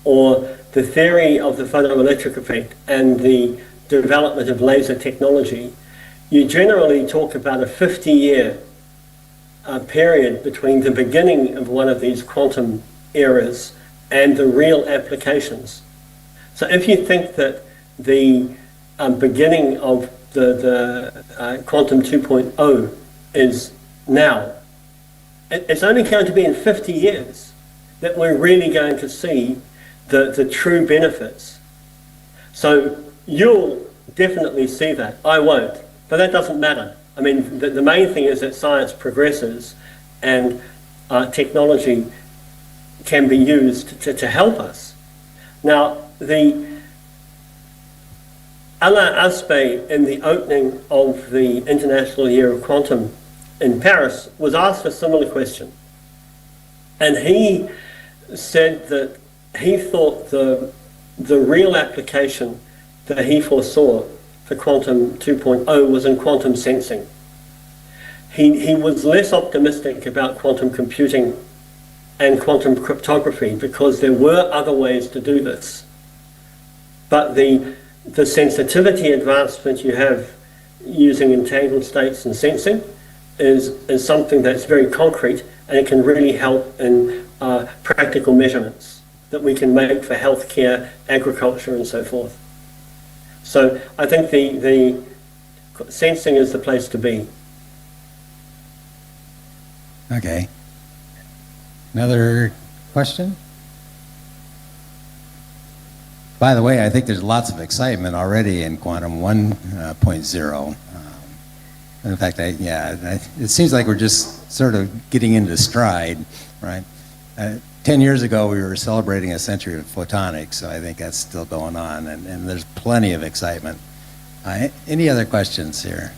or the theory of the photoelectric effect and the development of laser technology, you generally talk about a 50-year period between the beginning of one of these quantum eras and the real applications. So if you think that the beginning of the quantum 2.0 is now, it's only going to be in 50 years that we're really going to see the true benefits. So you'll definitely see that. I won't, but that doesn't matter. I mean, the main thing is that science progresses and technology can be used to help us. Now, Alain Aspect, in the opening of the International Year of Quantum in Paris, was asked a similar question. And he said that he thought the real application that he foresaw for quantum 2.0 was in quantum sensing. He was less optimistic about quantum computing and quantum cryptography because there were other ways to do this. But the sensitivity advancement you have using entangled states and sensing is something that's very concrete, and it can really help in practical measurements that we can make for healthcare, agriculture, and so forth. So I think the sensing is the place to be. Okay. Another question? By the way, I think there's lots of excitement already in Quantum 1.0. In fact, it seems like we're just sort of getting into stride, right? 10 years ago, we were celebrating a century of photonics, so I think that's still going on, and there's plenty of excitement. Any other questions here?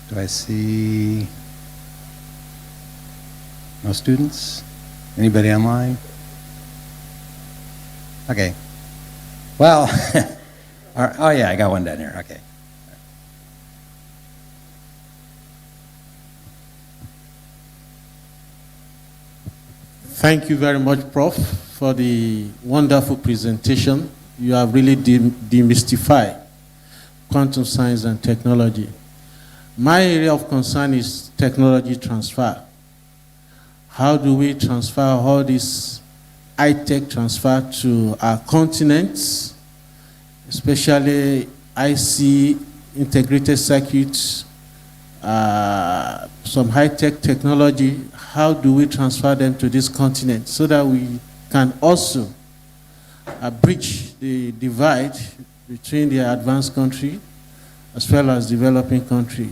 Do I see no students? Anybody online? Okay. Well, oh yeah, I got one down here, okay. Thank you very much, Prof, for the wonderful presentation. You have really demystified quantum science and technology. My area of concern is technology transfer. How do we transfer all this high-tech transfer to our continents, especially IC, integrated circuits, some high-tech technology? How do we transfer them to this continent so that we can also bridge the divide between the advanced country as well as developing country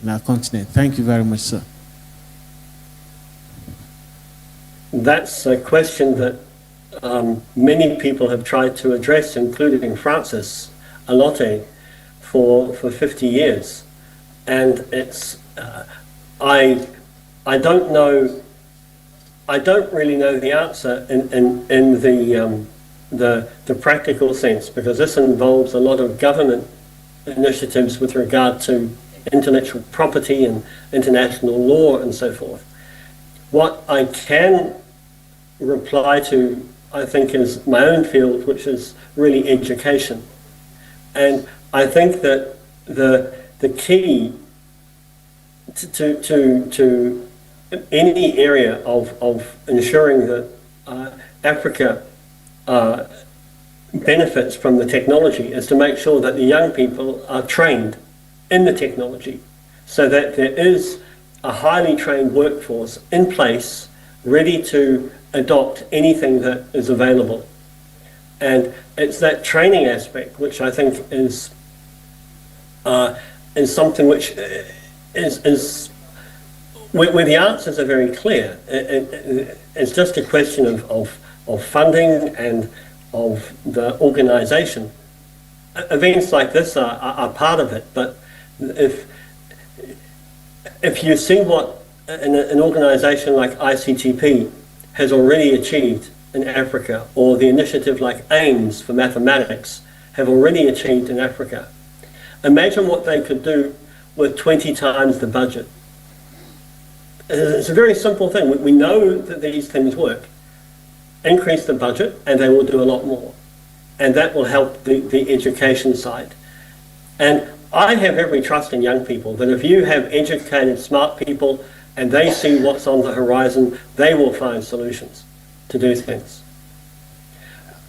in our continent? Thank you very much, sir. That's a question that many people have tried to address, including Francis Alote, for 50 years. And it's, I don't know, I don't really know the answer in the practical sense, because this involves a lot of government initiatives with regard to intellectual property and international law and so forth. What I can reply to, I think, is my own field, which is really education. And I think that the key to any area of ensuring that Africa benefits from the technology is to make sure that the young people are trained in the technology, so that there is a highly trained workforce in place ready to adopt anything that is available. And it's that training aspect which I think is something which is where the answers are very clear. It's just a question of funding and of the organisation. Events like this are part of it, but if you see what an organisation like ICTP has already achieved in Africa, or the initiative like AIMS for mathematics have already achieved in Africa, imagine what they could do with 20 times the budget. It's a very simple thing. We know that these things work. Increase the budget and they will do a lot more. And that will help the education side. And I have every trust in young people that if you have educated, smart people and they see what's on the horizon, they will find solutions to do things.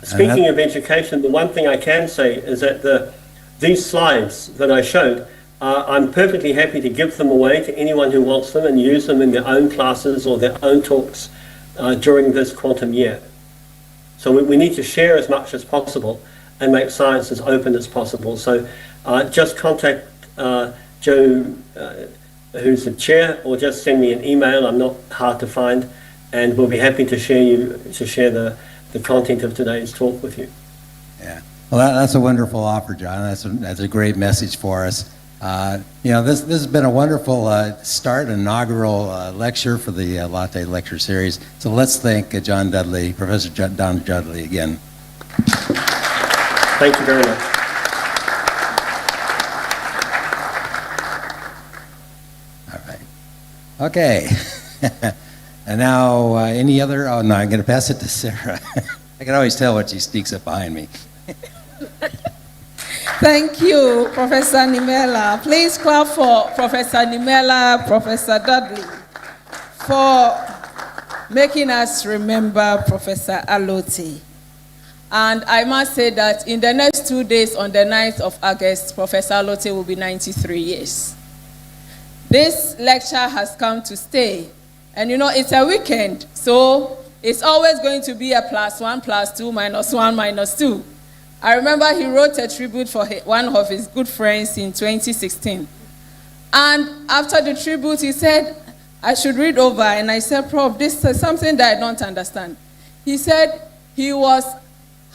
Speaking of education, the one thing I can say is that these slides that I showed, I'm perfectly happy to give them away to anyone who wants them and use them in their own classes or their own talks during this quantum year. So we need to share as much as possible and make science as open as possible. So just contact Joe, who's the chair, or just send me an email. I'm not hard to find, and we'll be happy to share the content of today's talk with you. Yeah, well, that's a wonderful offer, John. That's a great message for us. You know, this has been a wonderful inaugural lecture for the Latte Lecture Series. So let's thank John Dudley, Professor Don Dudley again. Thank you very much. All right. Okay. And now, any other? Oh no, I'm going to pass it to Sarah. I can always tell when she sneaks up behind me. Thank you, Professor Nimela. Please clap for Professor Nimela, Professor Dudley, for making us remember Professor Alote. And I must say that in the next 2 days, on the 9th of August, Professor Alote will be 93 years. This lecture has come to stay. And you know, it's a weekend, so it's always going to be a +1, +2, -1, -2. I remember he wrote a tribute for one of his good friends in 2016. And after the tribute, he said, I should read over. And I said, Prof, this is something that I don't understand. He said he was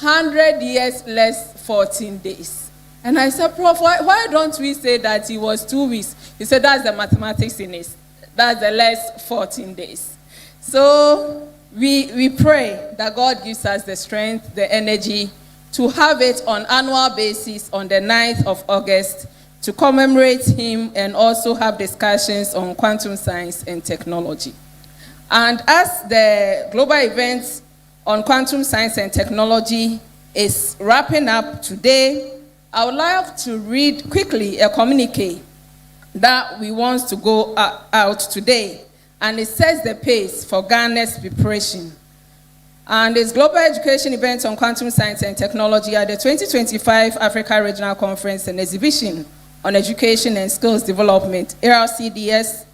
100 years less 14 days. And I said, Prof, why don't we say that he was 2 weeks? He said, that's the mathematics in it. That's the less 14 days. So we pray that God gives us the strength, the energy to have it on annual basis on the 9th of August to commemorate him and also have discussions on quantum science and technology. And as the global event on quantum science and technology is wrapping up today, I would like to read quickly a communique that we want to go out today. And it sets the pace for Ghana's preparation. And this global education event on quantum science and technology at the 2025 Africa Regional Conference and Exhibition on Education and Skills Development, ARC-EDS,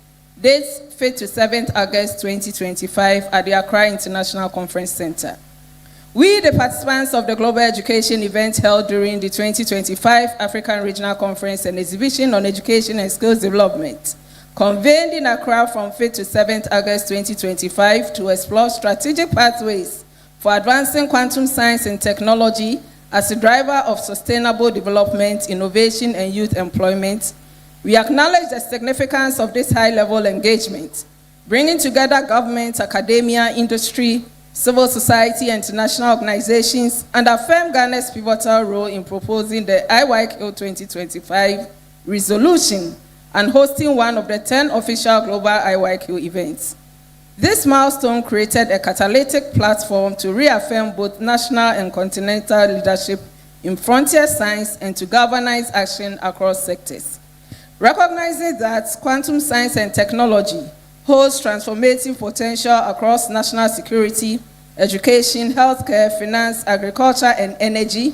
dates 5th to 7th August 2025 at the Accra International Conference Center. We, the participants of the global education event held during the 2025 African Regional Conference and Exhibition on Education and Skills Development, convened in Accra from 5th to 7th August 2025 to explore strategic pathways for advancing quantum science and technology as a driver of sustainable development, innovation, and youth employment. We acknowledge the significance of this high-level engagement, bringing together government, academia, industry, civil society, and international organizations, and affirm Ghana's pivotal role in proposing the IYQ 2025 resolution and hosting one of the 10 official global IYQ events. This milestone created a catalytic platform to reaffirm both national and continental leadership in frontier science and to galvanize action across sectors. Recognizing that quantum science and technology holds transformative potential across national security, education, healthcare, finance, agriculture, and energy,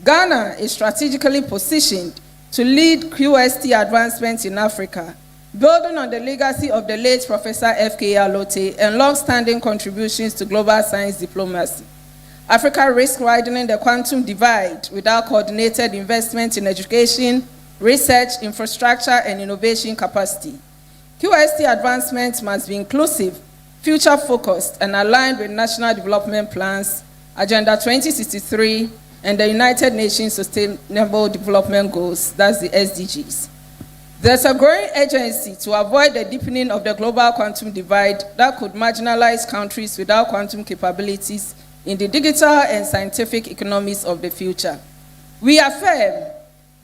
Ghana is strategically positioned to lead QST advancement in Africa, building on the legacy of the late Professor F.K. Alote and long-standing contributions to global science diplomacy. Africa risks widening the quantum divide without coordinated investment in education, research, infrastructure, and innovation capacity. QST advancement must be inclusive, future-focused, and aligned with national development plans, Agenda 2063, and the United Nations Sustainable Development Goals, that's the SDGs. There's a growing urgency to avoid the deepening of the global quantum divide that could marginalize countries without quantum capabilities in the digital and scientific economies of the future. We affirm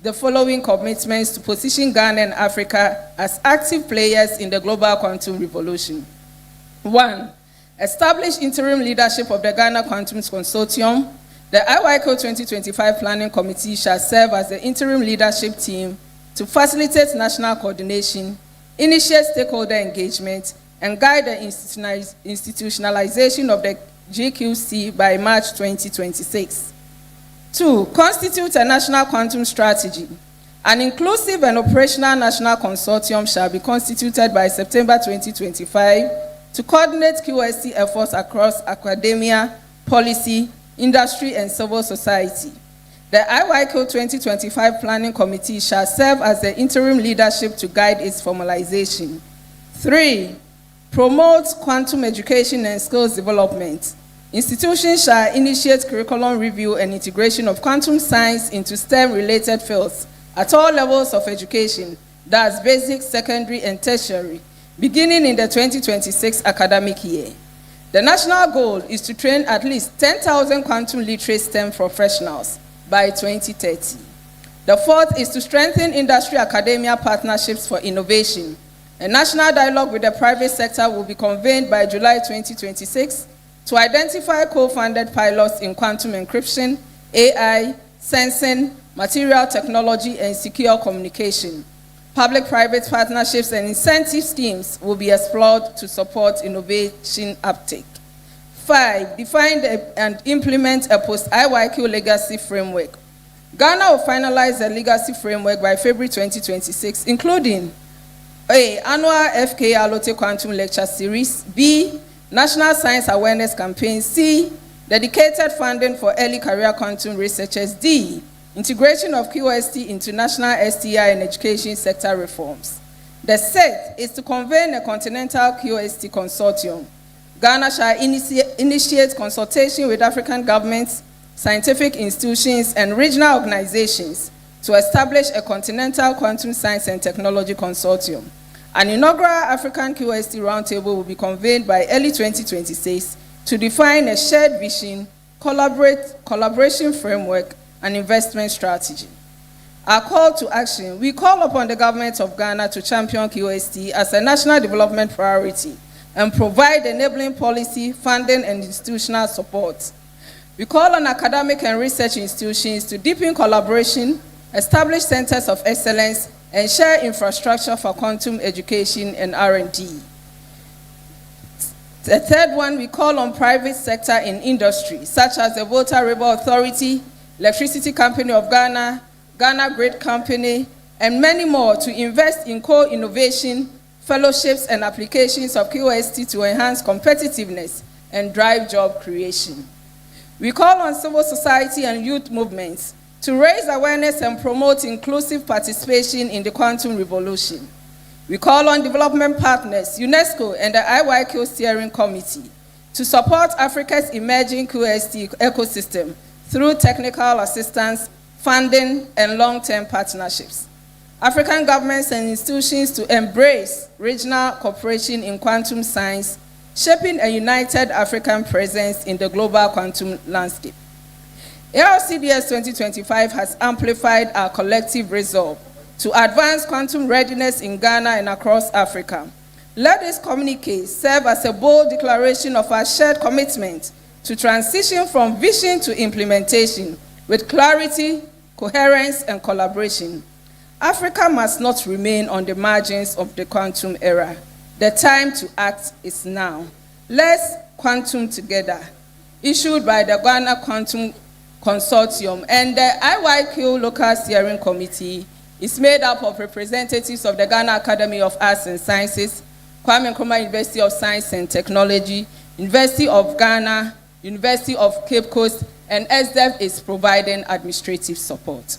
the following commitments to position Ghana and Africa as active players in the global quantum revolution. 1. Establish interim leadership of the Ghana Quantum Consortium. The IYQ 2025 Planning Committee shall serve as the interim leadership team to facilitate national coordination, initiate stakeholder engagement, and guide the institutionalization of the GQC by March 2026. 2. Constitute a national quantum strategy. An inclusive and operational national consortium shall be constituted by September 2025 to coordinate QST efforts across academia, policy, industry, and civil society. The IYQ 2025 Planning Committee shall serve as the interim leadership to guide its formalization. 3. Promote quantum education and skills development. Institutions shall initiate curriculum review and integration of quantum science into STEM-related fields at all levels of education, that's basic, secondary, and tertiary, beginning in the 2026 academic year. The national goal is to train at least 10,000 quantum literate STEM professionals by 2030. The fourth is to strengthen industry-academia partnerships for innovation. A national dialogue with the private sector will be convened by July 2026 to identify co-funded pilots in quantum encryption, AI, sensing, material technology, and secure communication. Public-private partnerships and incentive schemes will be explored to support innovation uptake. 5. Define and implement a post-IYQ legacy framework. Ghana will finalize the legacy framework by February 2026, including A. Annual FK Alote Quantum Lecture Series. B. National Science Awareness Campaign. C. dedicated funding for early career quantum researchers. D, integration of QST into national STI and education sector reforms. The sixth is to convene a continental QST consortium. Ghana shall initiate consultation with African governments, scientific institutions, and regional organizations to establish a continental quantum science and technology consortium. An inaugural African QST roundtable will be convened by early 2026 to define a shared vision, collaboration framework, and investment strategy. Our call to action: we call upon the government of Ghana to champion QST as a national development priority and provide enabling policy, funding, and institutional support. We call on academic and research institutions to deepen collaboration, establish centers of excellence, and share infrastructure for quantum education and R&D. The third one, we call on private sector in industry, such as the Volta River Authority, Electricity Company of Ghana, Ghana Grid Company, and many more to invest in co-innovation, fellowships, and applications of QST to enhance competitiveness and drive job creation. We call on civil society and youth movements to raise awareness and promote inclusive participation in the quantum revolution. We call on development partners, UNESCO, and the IYQ Steering Committee to support Africa's emerging QST ecosystem through technical assistance, funding, and long-term partnerships. African governments and institutions to embrace regional cooperation in quantum science, shaping a united African presence in the global quantum landscape. ARC-EDS 2025 has amplified our collective resolve to advance quantum readiness in Ghana and across Africa. Let this communique serve as a bold declaration of our shared commitment to transition from vision to implementation with clarity, coherence, and collaboration. Africa must not remain on the margins of the quantum era. The time to act is now. Let's quantum together. Issued by the Ghana Quantum Consortium, and the IYQ Local Steering Committee is made up of representatives of the Ghana Academy of Arts and Sciences, Kwame Nkrumah University of Science and Technology, University of Ghana, University of Cape Coast, and SDEF is providing administrative support.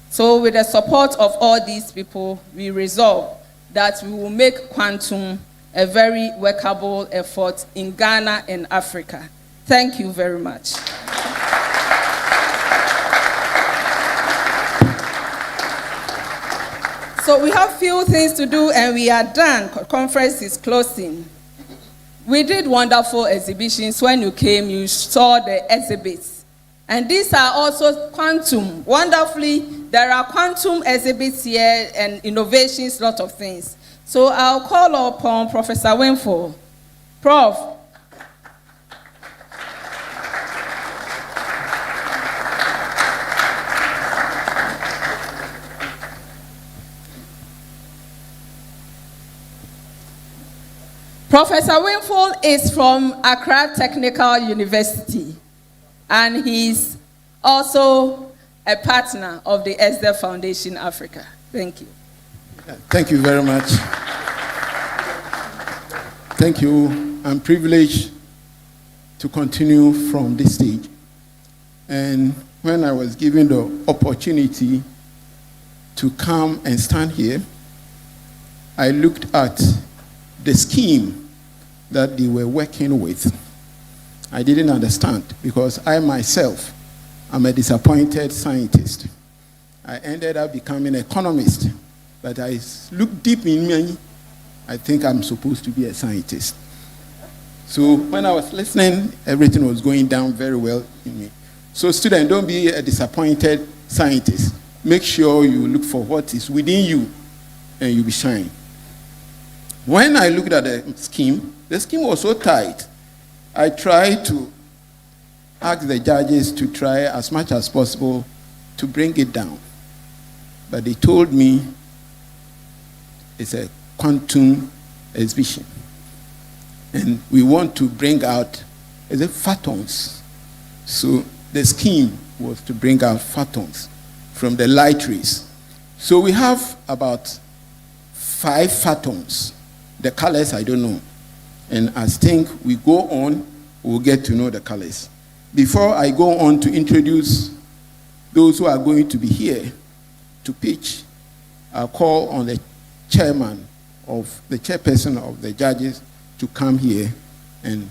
So with the support of all these people, we resolve that we will make quantum a very workable effort in Ghana and Africa. Thank you very much. So we have few things to do and we are done. Conference is closing. We did wonderful exhibitions. When you came, you saw the exhibits. And these are also quantum. Wonderfully, there are quantum exhibits here and innovations, lot of things. So I'll call upon Professor Winful. Prof. Professor Winful is from Accra Technical University, and he's also a partner of the SDEF Foundation Africa. Thank you. Thank you very much. Thank you. I'm privileged to continue from this stage. And when I was given the opportunity to come and stand here, I looked at the scheme that they were working with. I didn't understand because I myself am a disappointed scientist. I ended up becoming an economist, but I looked deep in me. I think I'm supposed to be a scientist. So when I was listening, everything was going down very well in me. So students, don't be a disappointed scientist. Make sure you look for what is within you and you'll be shining. When I looked at the scheme was so tight. I tried to ask the judges to try as much as possible to bring it down. But they told me it's a quantum exhibition. And we want to bring out photons. So the scheme was to bring out photons from the light rays. So we have about 5 photons. The colors, I don't know. And as we go on, we'll get to know the colors. Before I go on to introduce those who are going to be here to pitch, I'll call on the chairperson of the judges to come here and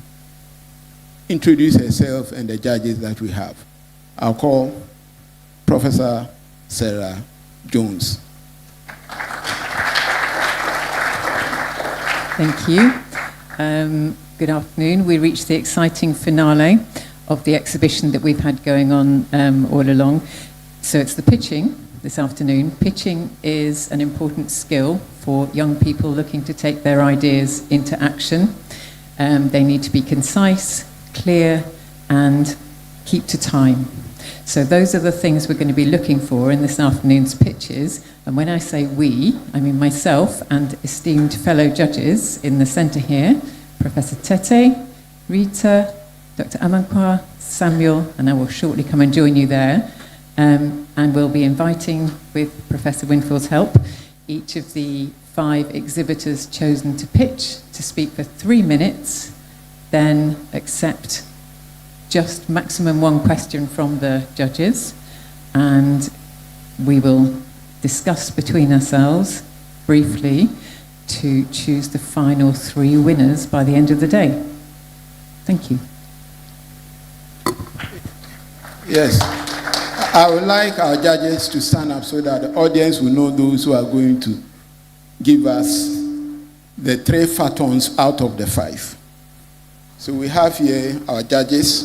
introduce herself and the judges that we have. I'll call Professor Sarah Jones. Thank you. Good afternoon. We reached the exciting finale of the exhibition that we've had going on all along. So it's the pitching this afternoon. Pitching is an important skill for young people looking to take their ideas into action. They need to be concise, clear, and keep to time. So those are the things we're going to be looking for in this afternoon's pitches. And when I say we, I mean myself and esteemed fellow judges in the centre here, Professor Tete, Rita, Dr. Amankwa, Samuel, and I will shortly come and join you there. And we'll be inviting, with Professor Winfield's help, each of the 5 exhibitors chosen to pitch to speak for 3 minutes, then accept just maximum 1 question from the judges, and we will discuss between ourselves briefly to choose the final 3 winners by the end of the day. Thank you. Yes. I would like our judges to stand up so that the audience will know those who are going to give us the 3 phantoms out of the 5. So we have here our judges,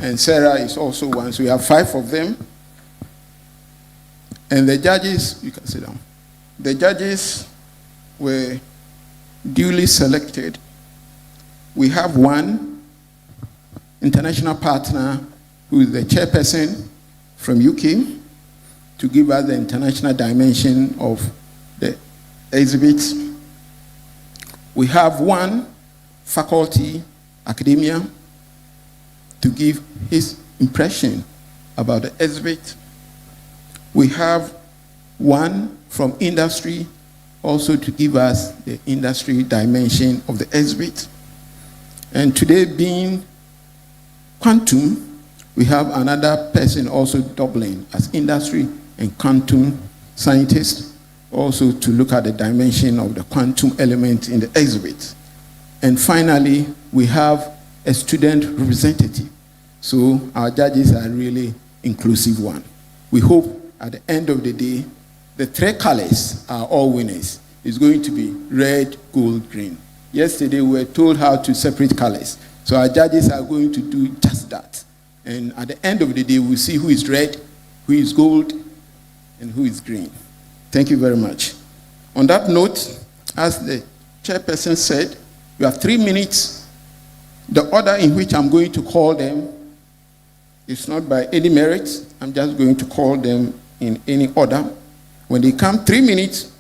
and Sarah is also one. So we have 5 of them. And the judges, you can sit down. The judges were duly selected. We have one international partner who is the chairperson from UK to give us the international dimension of the exhibit. We have one faculty, academia, to give his impression about the exhibit. We have one from industry also to give us the industry dimension of the exhibit. And today being quantum, we have another person also doubling as industry and quantum scientist, also to look at the dimension of the quantum element in the exhibit. And finally, we have a student representative. So our judges are really inclusive one. We hope at the end of the day, the 3 colors are all winners. It's going to be red, gold, green. Yesterday, we were told how to separate colors. So our judges are going to do just that. And at the end of the day, we'll see who is red, who is gold, and who is green. Thank you very much. On that note, as the chairperson said, you have 3 minutes. The order in which I'm going to call them is not by any merit. I'm just going to call them in any order. When they come, 3 minutes,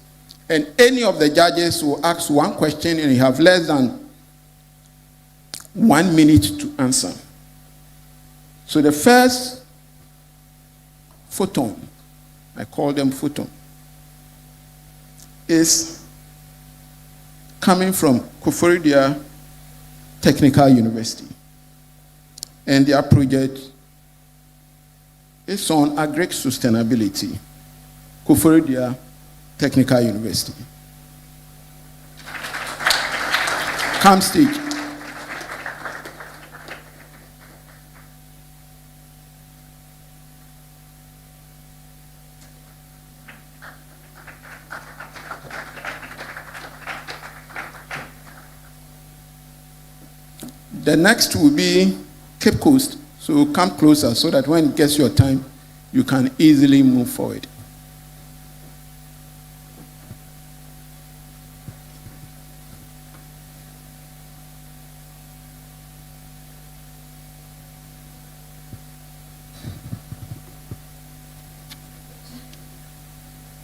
and any of the judges will ask 1 question, and you have less than 1 minute to answer. So the first photon, I call them photon, is coming from Koforidua Technical University. And their project is on agric sustainability, Koforidua Technical University. Come stage. The next will be Cape Coast. So come closer so that when it gets your time, you can easily move forward.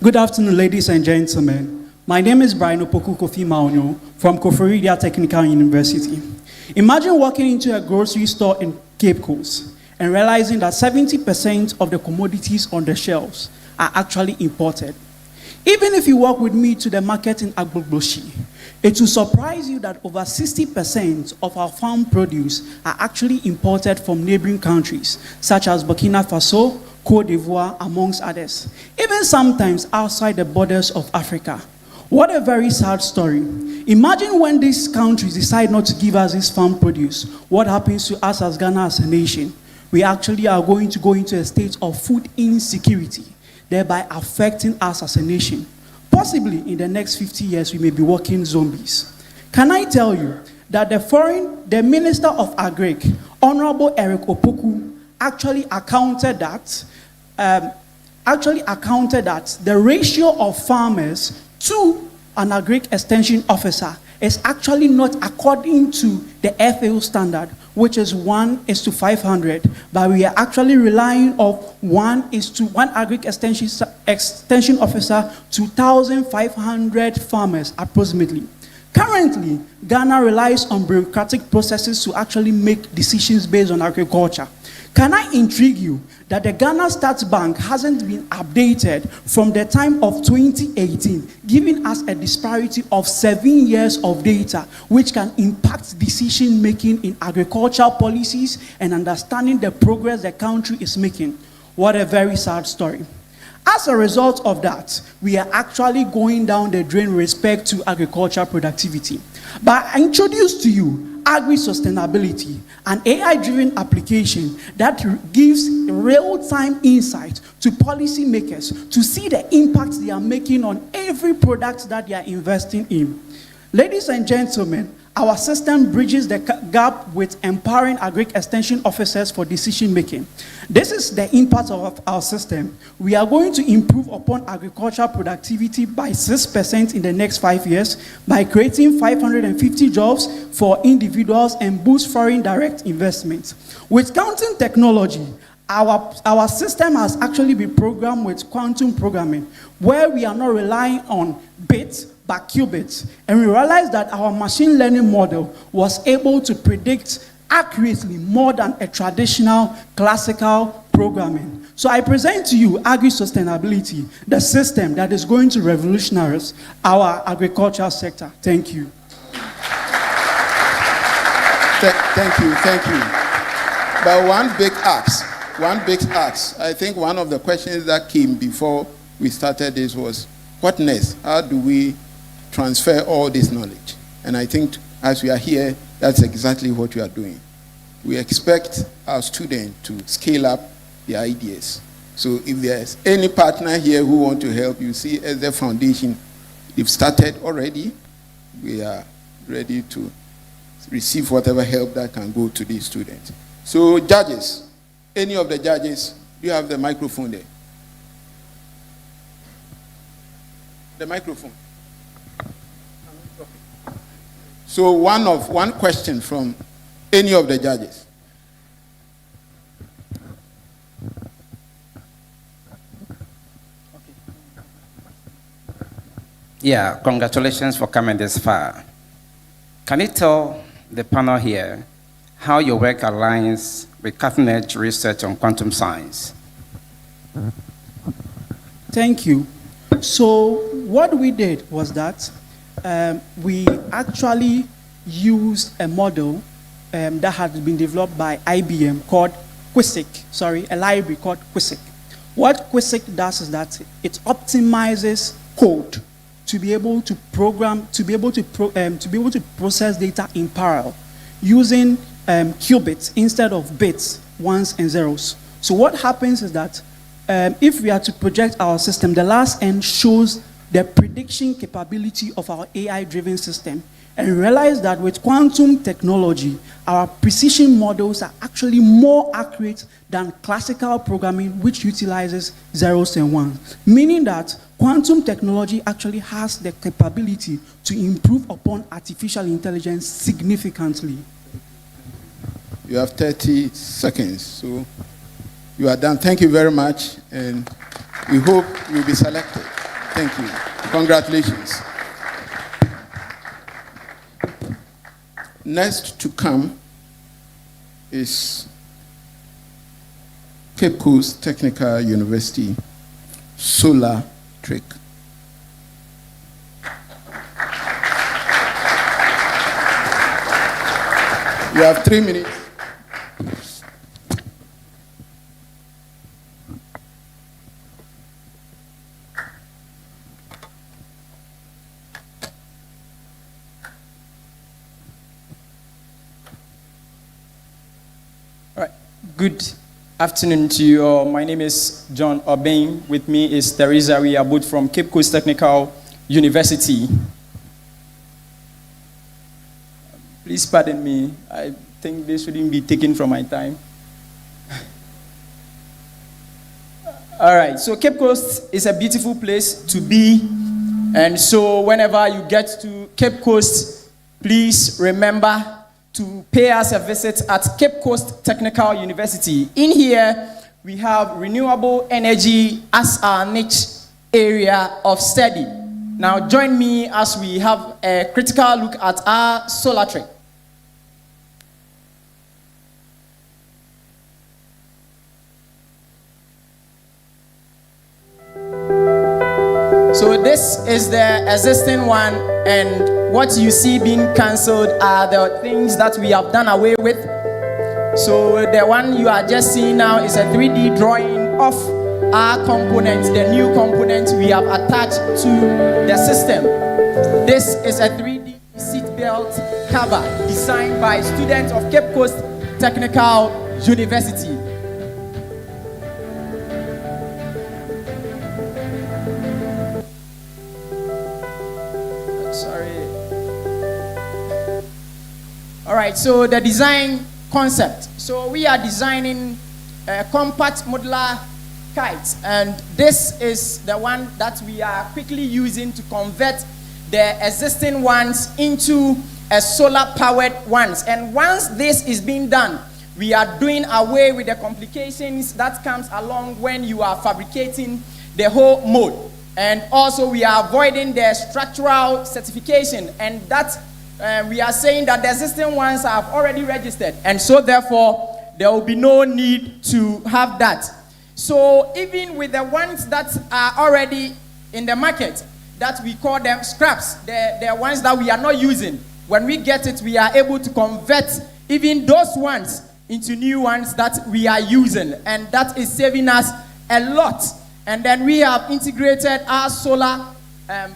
Good afternoon, ladies and gentlemen. My name is Brian Opoku Kofi Maunyo from Koforidua Technical University. Imagine walking into a grocery store in Cape Coast and realizing that 70% of the commodities on the shelves are actually imported. Even if you walk with me to the market in Agbogboshi, it will surprise you that over 60% of our farm produce are actually imported from neighboring countries, such as Burkina Faso, Cote d'Ivoire, amongst others, even sometimes outside the borders of Africa. What a very sad story. Imagine when these countries decide not to give us this farm produce, what happens to us as Ghana as a nation? We actually are going to go into a state of food insecurity, thereby affecting us as a nation. Possibly in the next 50 years, we may be walking zombies. Can I tell you that the Minister of Agric, Honorable Eric Opoku, actually accounted that the ratio of farmers to an agric extension officer is actually not according to the FAO standard, which is 1:500, but we are actually relying on 1 agric extension officer to 1,500 farmers approximately. Currently, Ghana relies on bureaucratic processes to actually make decisions based on agriculture. Can I intrigue you that the Ghana Stats Bank hasn't been updated from the time of 2018, giving us a disparity of 7 years of data, which can impact decision making in agricultural policies and understanding the progress the country is making? What a very sad story. As a result of that, we are actually going down the drain with respect to agricultural productivity. But I introduce to you Agri-Sustainability, an AI-driven application that gives real-time insight to policymakers to see the impact they are making on every product that they are investing in. Ladies and gentlemen, our system bridges the gap with empowering agric extension officers for decision making. This is the impact of our system. We are going to improve upon agricultural productivity by 6% in the next 5 years by creating 550 jobs for individuals and boost foreign direct investments. With counting technology, our system has actually been programmed with quantum programming, where we are not relying on bits, but qubits. And we realized that our machine learning model was able to predict accurately more than a traditional classical programming. So I present to you Agri-Sustainability, the system that is going to revolutionize our agricultural sector. Thank you. Thank you. But one big ask. I think one of the questions that came before we started this was, what next? How do we transfer all this knowledge? And I think as we are here, that's exactly what we are doing. We expect our students to scale up their ideas. So if there's any partner here who want to help, you see as the foundation, they've started already. We are ready to receive whatever help that can go to these students. So judges, any of the judges, you have the microphone there. The microphone. So one question from any of the judges. Yeah, congratulations for coming this far. Can you tell the panel here how your work aligns with cutting-edge research on quantum science? Thank you. So what we did was that we actually used a model that had been developed by IBM called QuiSiC, a library called QuiSiC. What QuiSiC does is that it optimizes code to be able to program, to be able to process data in parallel using qubits instead of bits, ones and zeros. So what happens is that if we are to project our system, the last end shows the prediction capability of our AI-driven system. And we realize that with quantum technology, our precision models are actually more accurate than classical programming, which utilizes zeros and ones. Meaning that quantum technology actually has the capability to improve upon artificial intelligence significantly. You have 30 seconds, so you are done. Thank you very much, and we hope you'll be selected. Thank you. Congratulations. Next to come is Cape Coast Technical University Solar Trick You have 3 minutes. All right. Good afternoon to you all. My name is John Obeng. With me is Teresa. We are both from Cape Coast Technical University. Please pardon me. I think this shouldn't be taken from my time. All right. So Cape Coast is a beautiful place to be. And so whenever you get to Cape Coast, please remember to pay us a visit at Cape Coast Technical University. In here, we have renewable energy as our niche area of study. Now, join me as we have a critical look at our solar tree. So this is the existing one, and what you see being cancelled are the things that we have done away with. So the one you are just seeing now is a 3D drawing of our components, the new components we have attached to the system. This is a 3D seatbelt cover designed by students of Cape Coast Technical University. All right, so the design concept. So we are designing a compact modular kite, and this is the one that we are quickly using to convert the existing ones into a solar-powered ones. And once this is being done, we are doing away with the complications that comes along when you are fabricating the whole mold. And also we are avoiding the structural certification, and that we are saying that the existing ones have already registered, and so therefore there will be no need to have that. So even with the ones that are already in the market, that we call them scraps, the ones that we are not using, when we get it, we are able to convert even those ones into new ones that we are using, and that is saving us a lot. And then we have integrated our solar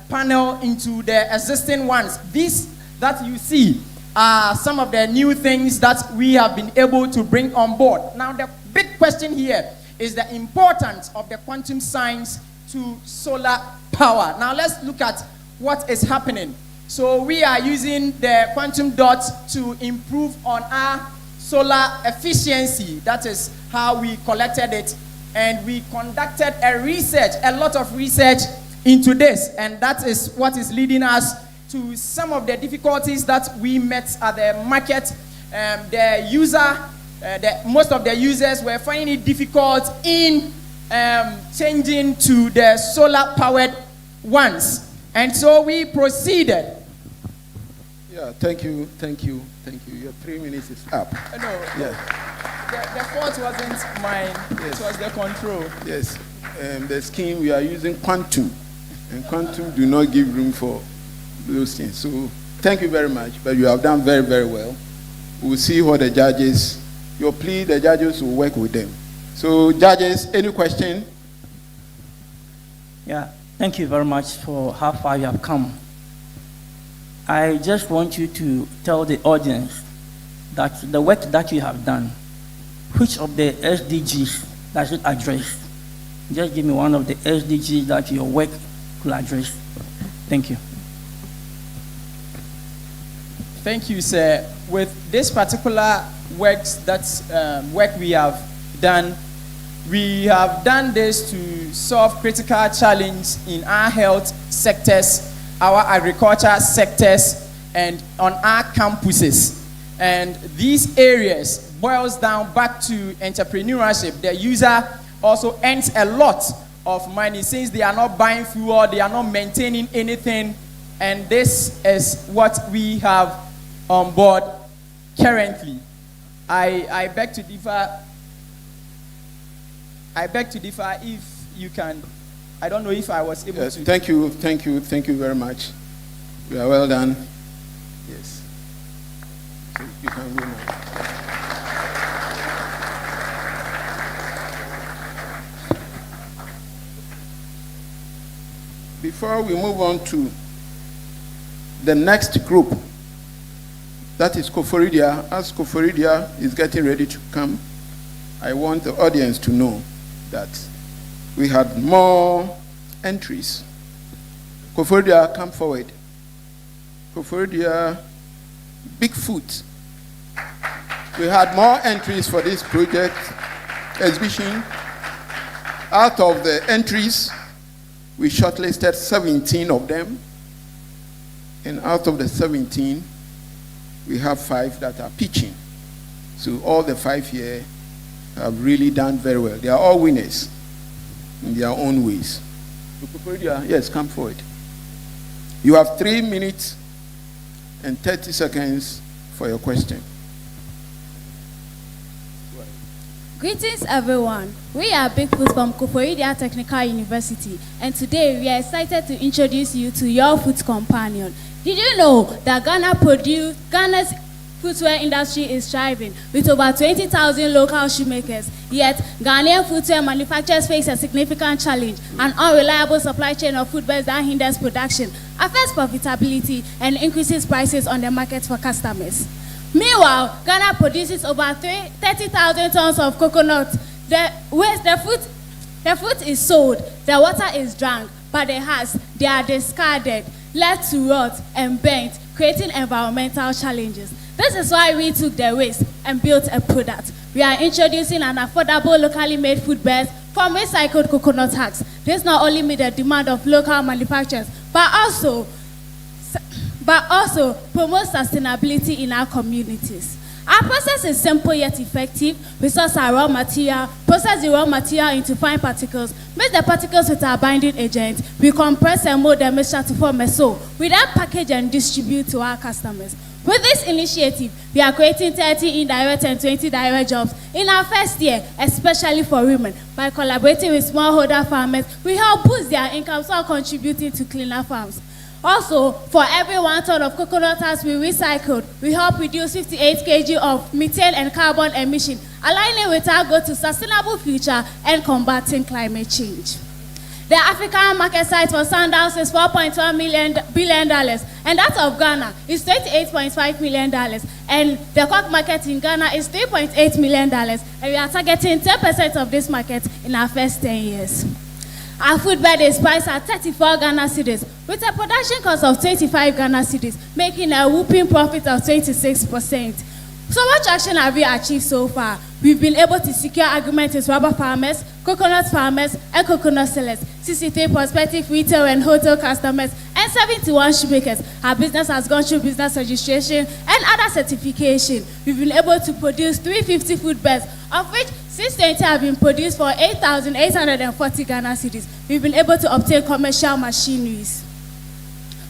panel into the existing ones. These that you see are some of the new things that we have been able to bring on board. Now, the big question here is the importance of the quantum science to solar power. Now, let's look at what is happening. So we are using the quantum dot to improve on our solar efficiency. That is how we collected it. And we conducted a lot of research into this. And that is what is leading us to some of the difficulties that we met at the market. Most of the users were finding it difficult in changing to the solar-powered ones. And so we proceeded. Yeah, thank you. Your 3 minutes is up. No, yeah. The fault wasn't mine. Yes. It was the control. Yes, the scheme we are using quantum, and quantum do not give room for those things. So thank you very much, but you have done very, very well. We'll see what the judges, your plea, the judges will work with them. So judges, any question? Yeah, thank you very much for how far you have come. I just want you to tell the audience that the work that you have done, which of the SDGs does it address? Just give me one of the SDGs that your work could address. Thank you. Thank you, sir. With this particular work we have done this to solve critical challenges in our health sectors, our agriculture sectors, and on our campuses. And these areas boils down back to entrepreneurship. The user also earns a lot of money since they are not buying fuel, they are not maintaining anything, and this is what we have on board currently. I beg to differ. If you can. I don't know if I was able to. Thank you very much. You are well done. Yes. So you can go now. Before we move on to the next group, that is Koforidia. As Koforidia is getting ready to come, I want the audience to know that we had more entries. Koforidia, come forward. Koforidia, Bigfoot. We had more entries for this project exhibition. Out of the entries, we shortlisted 17 of them. And out of the 17, we have 5 that are pitching. So all the 5 here have really done very well. They are all winners in their own ways. Yes, come forward. You have 3 minutes and 30 seconds for your question. Greetings, everyone. We are Bigfoot from Koforidia Technical University, and today we are excited to introduce you to your foot companion. Did you know that Ghana's footwear industry is thriving with over 20,000 local shoemakers? Yet, Ghanaian footwear manufacturers face a significant challenge: an unreliable supply chain of footwear that hinders production, affects profitability, and increases prices on the market for customers. Meanwhile, Ghana produces over 30,000 tons of coconut. The fruit is sold, the water is drunk, but the husks, they are discarded, left to rot and burnt, creating environmental challenges. This is why we took the waste and built a product. We are introducing an affordable, locally made footwear from recycled coconut husks. This not only meets the demand of local manufacturers, but also promotes sustainability in our communities. Our process is simple yet effective. We source our raw material, process the raw material into fine particles, mix the particles with our binding agent. We compress and mold the mixture to form a sole. We then package and distribute to our customers. With this initiative, we are creating 30 indirect and 20 direct jobs in our first year, especially for women. By collaborating with smallholder farmers, we help boost their incomes while contributing to cleaner farms. Also, for every 1 ton of coconut husk we recycled, we help reduce 58 kg of methane and carbon emission, aligning with our goal to sustainable future and combating climate change. The African market size for sandals is $4.1 billion, and that of Ghana is $28.5 million, and the cork market in Ghana is $3.8 million, and we are targeting 10% of this market in our first 10 years. Our footbed is priced at 34 Ghana cedis, with a production cost of 25 Ghana cedis, making a whopping profit of 26%. So what traction have we achieved so far? We've been able to secure agreements with rubber farmers, coconut farmers, and coconut sellers, 63 prospective retail and hotel customers, and 71 shoemakers. Our business has gone through business registration and other certification. We've been able to produce 350 footbeds, of which 620 have been produced for 8,840 Ghana cedis. We've been able to obtain commercial machineries.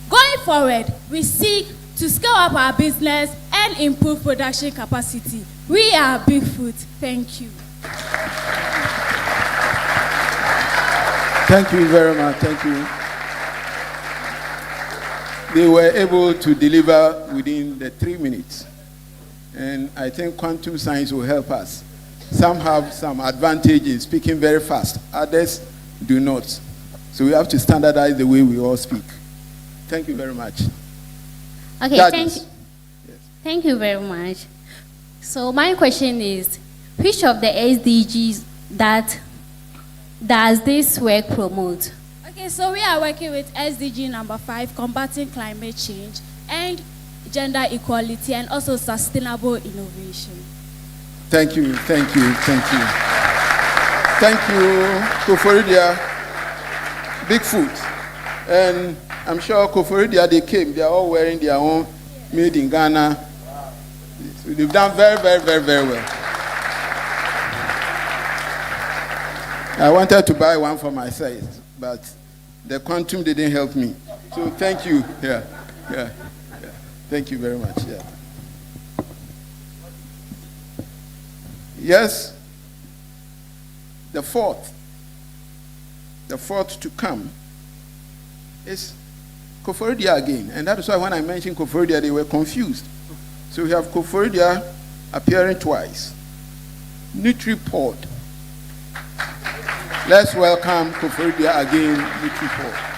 Going forward, we seek to scale up our business and improve production capacity. We are Bigfoot. Thank you. Thank you very much. Thank you. They were able to deliver within the 3 minutes. And I think quantum science will help us. Some have some advantage in speaking very fast. Others do not. So we have to standardize the way we all speak. Thank you very much. Okay, Judges. Thank you very much. So my question is, which of the SDGs that does this work promote? Okay, so we are working with SDG number 5, combating climate change and gender equality, and also sustainable innovation. Thank you, thank you, thank you. Thank you, Koforidia, Bigfoot. And I'm sure Koforidia, they came, they are all wearing their own made in Ghana. So they've done very, very, very, very well. I wanted to buy one for myself, but the quantum didn't help me. So thank you. Yeah. Thank you very much. Yeah. Yes, the fourth to come is Koforidia again. And that is why when I mentioned Koforidia, they were confused. So we have Koforidia appearing twice. NutriPort. Let's welcome Koforidia again, NutriPort.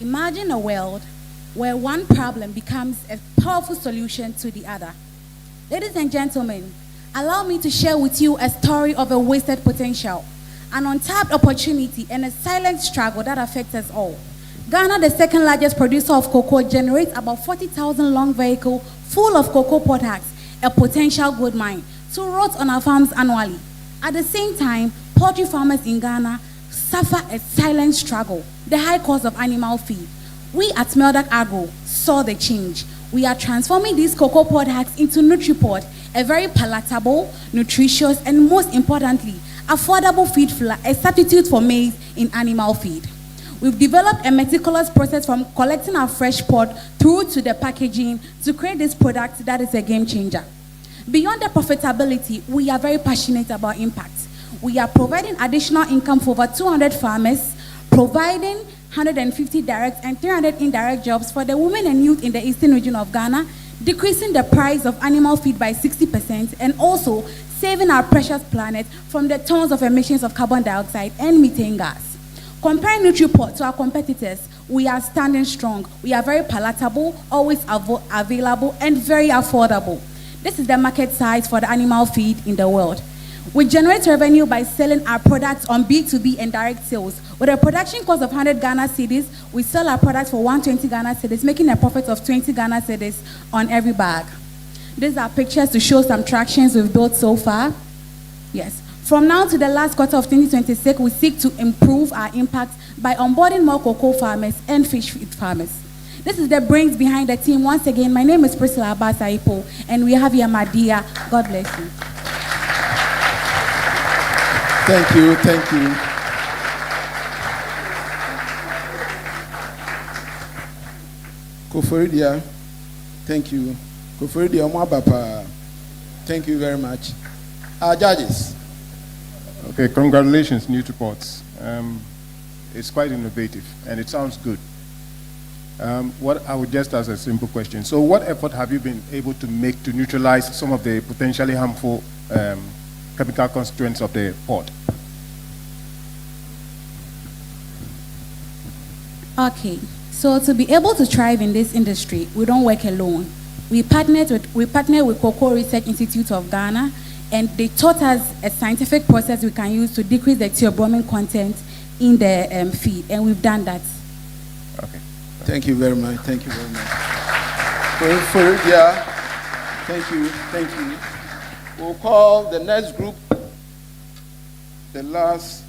Imagine a world where one problem becomes a powerful solution to the other. Ladies and gentlemen, allow me to share with you a story of a wasted potential, an untapped opportunity, and a silent struggle that affects us all. Ghana, the second largest producer of cocoa, generates about 40,000 long vehicles full of cocoa products, a potential gold mine, to rot on our farms annually. At the same time, poultry farmers in Ghana suffer a silent struggle, the high cost of animal feed. We at Meldak Agro saw the change. We are transforming these cocoa products into NutriPort, a very palatable, nutritious, and most importantly, affordable feed flour, a substitute for maize in animal feed. We've developed a meticulous process from collecting our fresh pod through to the packaging to create this product that is a game changer. Beyond the profitability, we are very passionate about impact. We are providing additional income for over 200 farmers, providing 150 direct and 300 indirect jobs for the women and youth in the eastern region of Ghana, decreasing the price of animal feed by 60%, and also saving our precious planet from the tons of emissions of carbon dioxide and methane gas. Comparing NutriPort to our competitors, we are standing strong. We are very palatable, always available, and very affordable. This is the market size for the animal feed in the world. We generate revenue by selling our products on B2B and direct sales. With a production cost of 100 Ghana cedis, we sell our products for 120 Ghana cedis, making a profit of 20 Ghana cedis on every bag. These are pictures to show some tractions we've built so far. Yes. From now to the last quarter of 2026, we seek to improve our impact by onboarding more cocoa farmers and fish feed farmers. This is the brains behind the team. Once again, my name is Priscilla Abasaipo, and we have here Madia. God bless you. Thank you, thank you. Koforidia, thank you. Koforidia Mwabapa, thank you very much. Our judges. Okay, congratulations, NutriPorts. It's quite innovative and it sounds good. What I would just ask a simple question. So what effort have you been able to make to neutralize some of the potentially harmful chemical constituents of the pod? Okay, so to be able to thrive in this industry, we don't work alone. We partnered with Cocoa Research Institute of Ghana, and they taught us a scientific process we can use to decrease the theobromine content in the feed, and we've done that. Okay. Thank you very much. Thank you very much. Koforidia, thank you. Thank you. We'll call the next group the last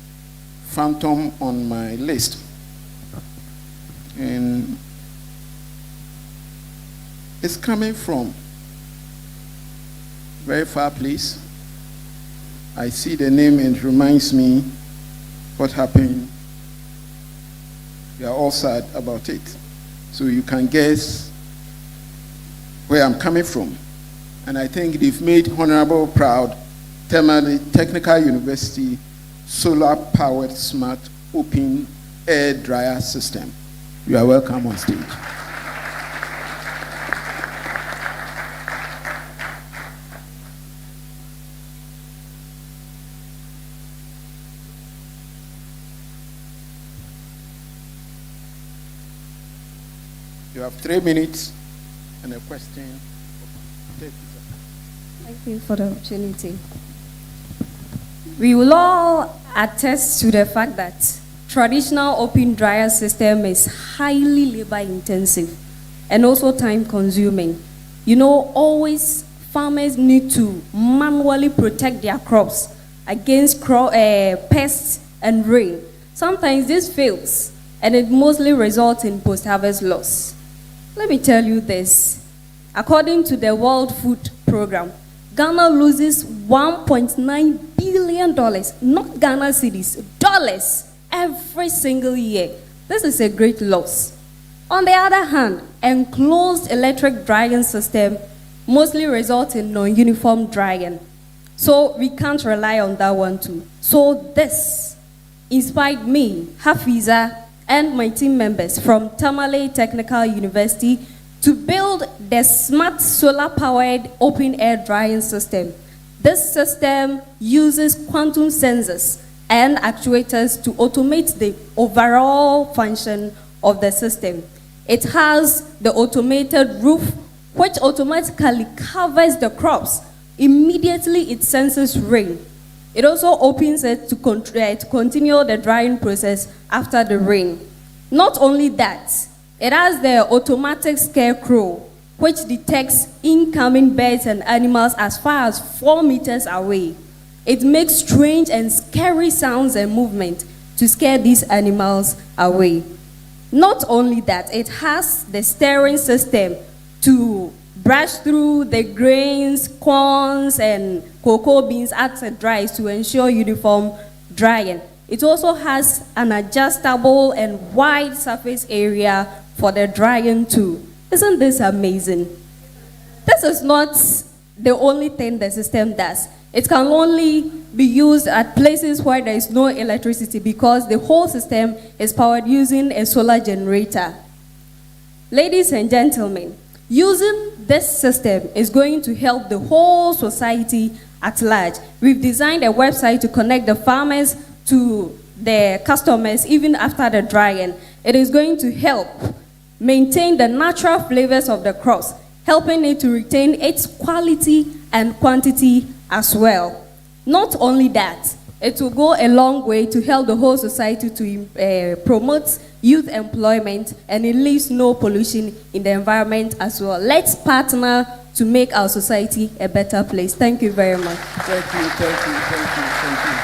phantom on my list. And it's coming from a very far place. I see the name and it reminds me what happened. We are all sad about it. So you can guess where I'm coming from. And I think they've made Honorable proud. Temale Technical University solar-powered smart open air dryer system. You are welcome on stage. You have 3 minutes and a question. Thank you for the opportunity. We will all attest to the fact that traditional open dryer system is highly labor intensive and also time consuming. You know, always farmers need to manually protect their crops against pests and rain. Sometimes this fails and it mostly results in post-harvest loss. Let me tell you this. According to the World Food Program, Ghana loses $1.9 billion, not Ghana cedis, dollars, every single year. This is a great loss. On the other hand, enclosed electric drying system mostly result in non-uniform drying. So we can't rely on that one too. So this inspired me, Hafiza, and my team members from Tamale Technical University to build the smart solar-powered open-air drying system. This system uses quantum sensors and actuators to automate the overall function of the system. It has the automated roof, which automatically covers the crops. Immediately it senses rain. It also opens it to continue the drying process after the rain. Not only that, it has the automatic scarecrow, which detects incoming birds and animals as far as 4 meters away. It makes strange and scary sounds and movement to scare these animals away. Not only that, it has the steering system to brush through the grains, corns, and cocoa beans as it dries to ensure uniform drying. It also has an adjustable and wide surface area for the drying too. Isn't this amazing? This is not the only thing the system does. It can only be used at places where there is no electricity because the whole system is powered using a solar generator. Ladies and gentlemen, using this system is going to help the whole society at large. We've designed a website to connect the farmers to the customers even after the drying. It is going to help maintain the natural flavors of the crops, helping it to retain its quality and quantity as well. Not only that, it will go a long way to help the whole society to promote youth employment, and it leaves no pollution in the environment as well. Let's partner to make our society a better place. Thank you very much. Thank you, thank you, thank you, thank you.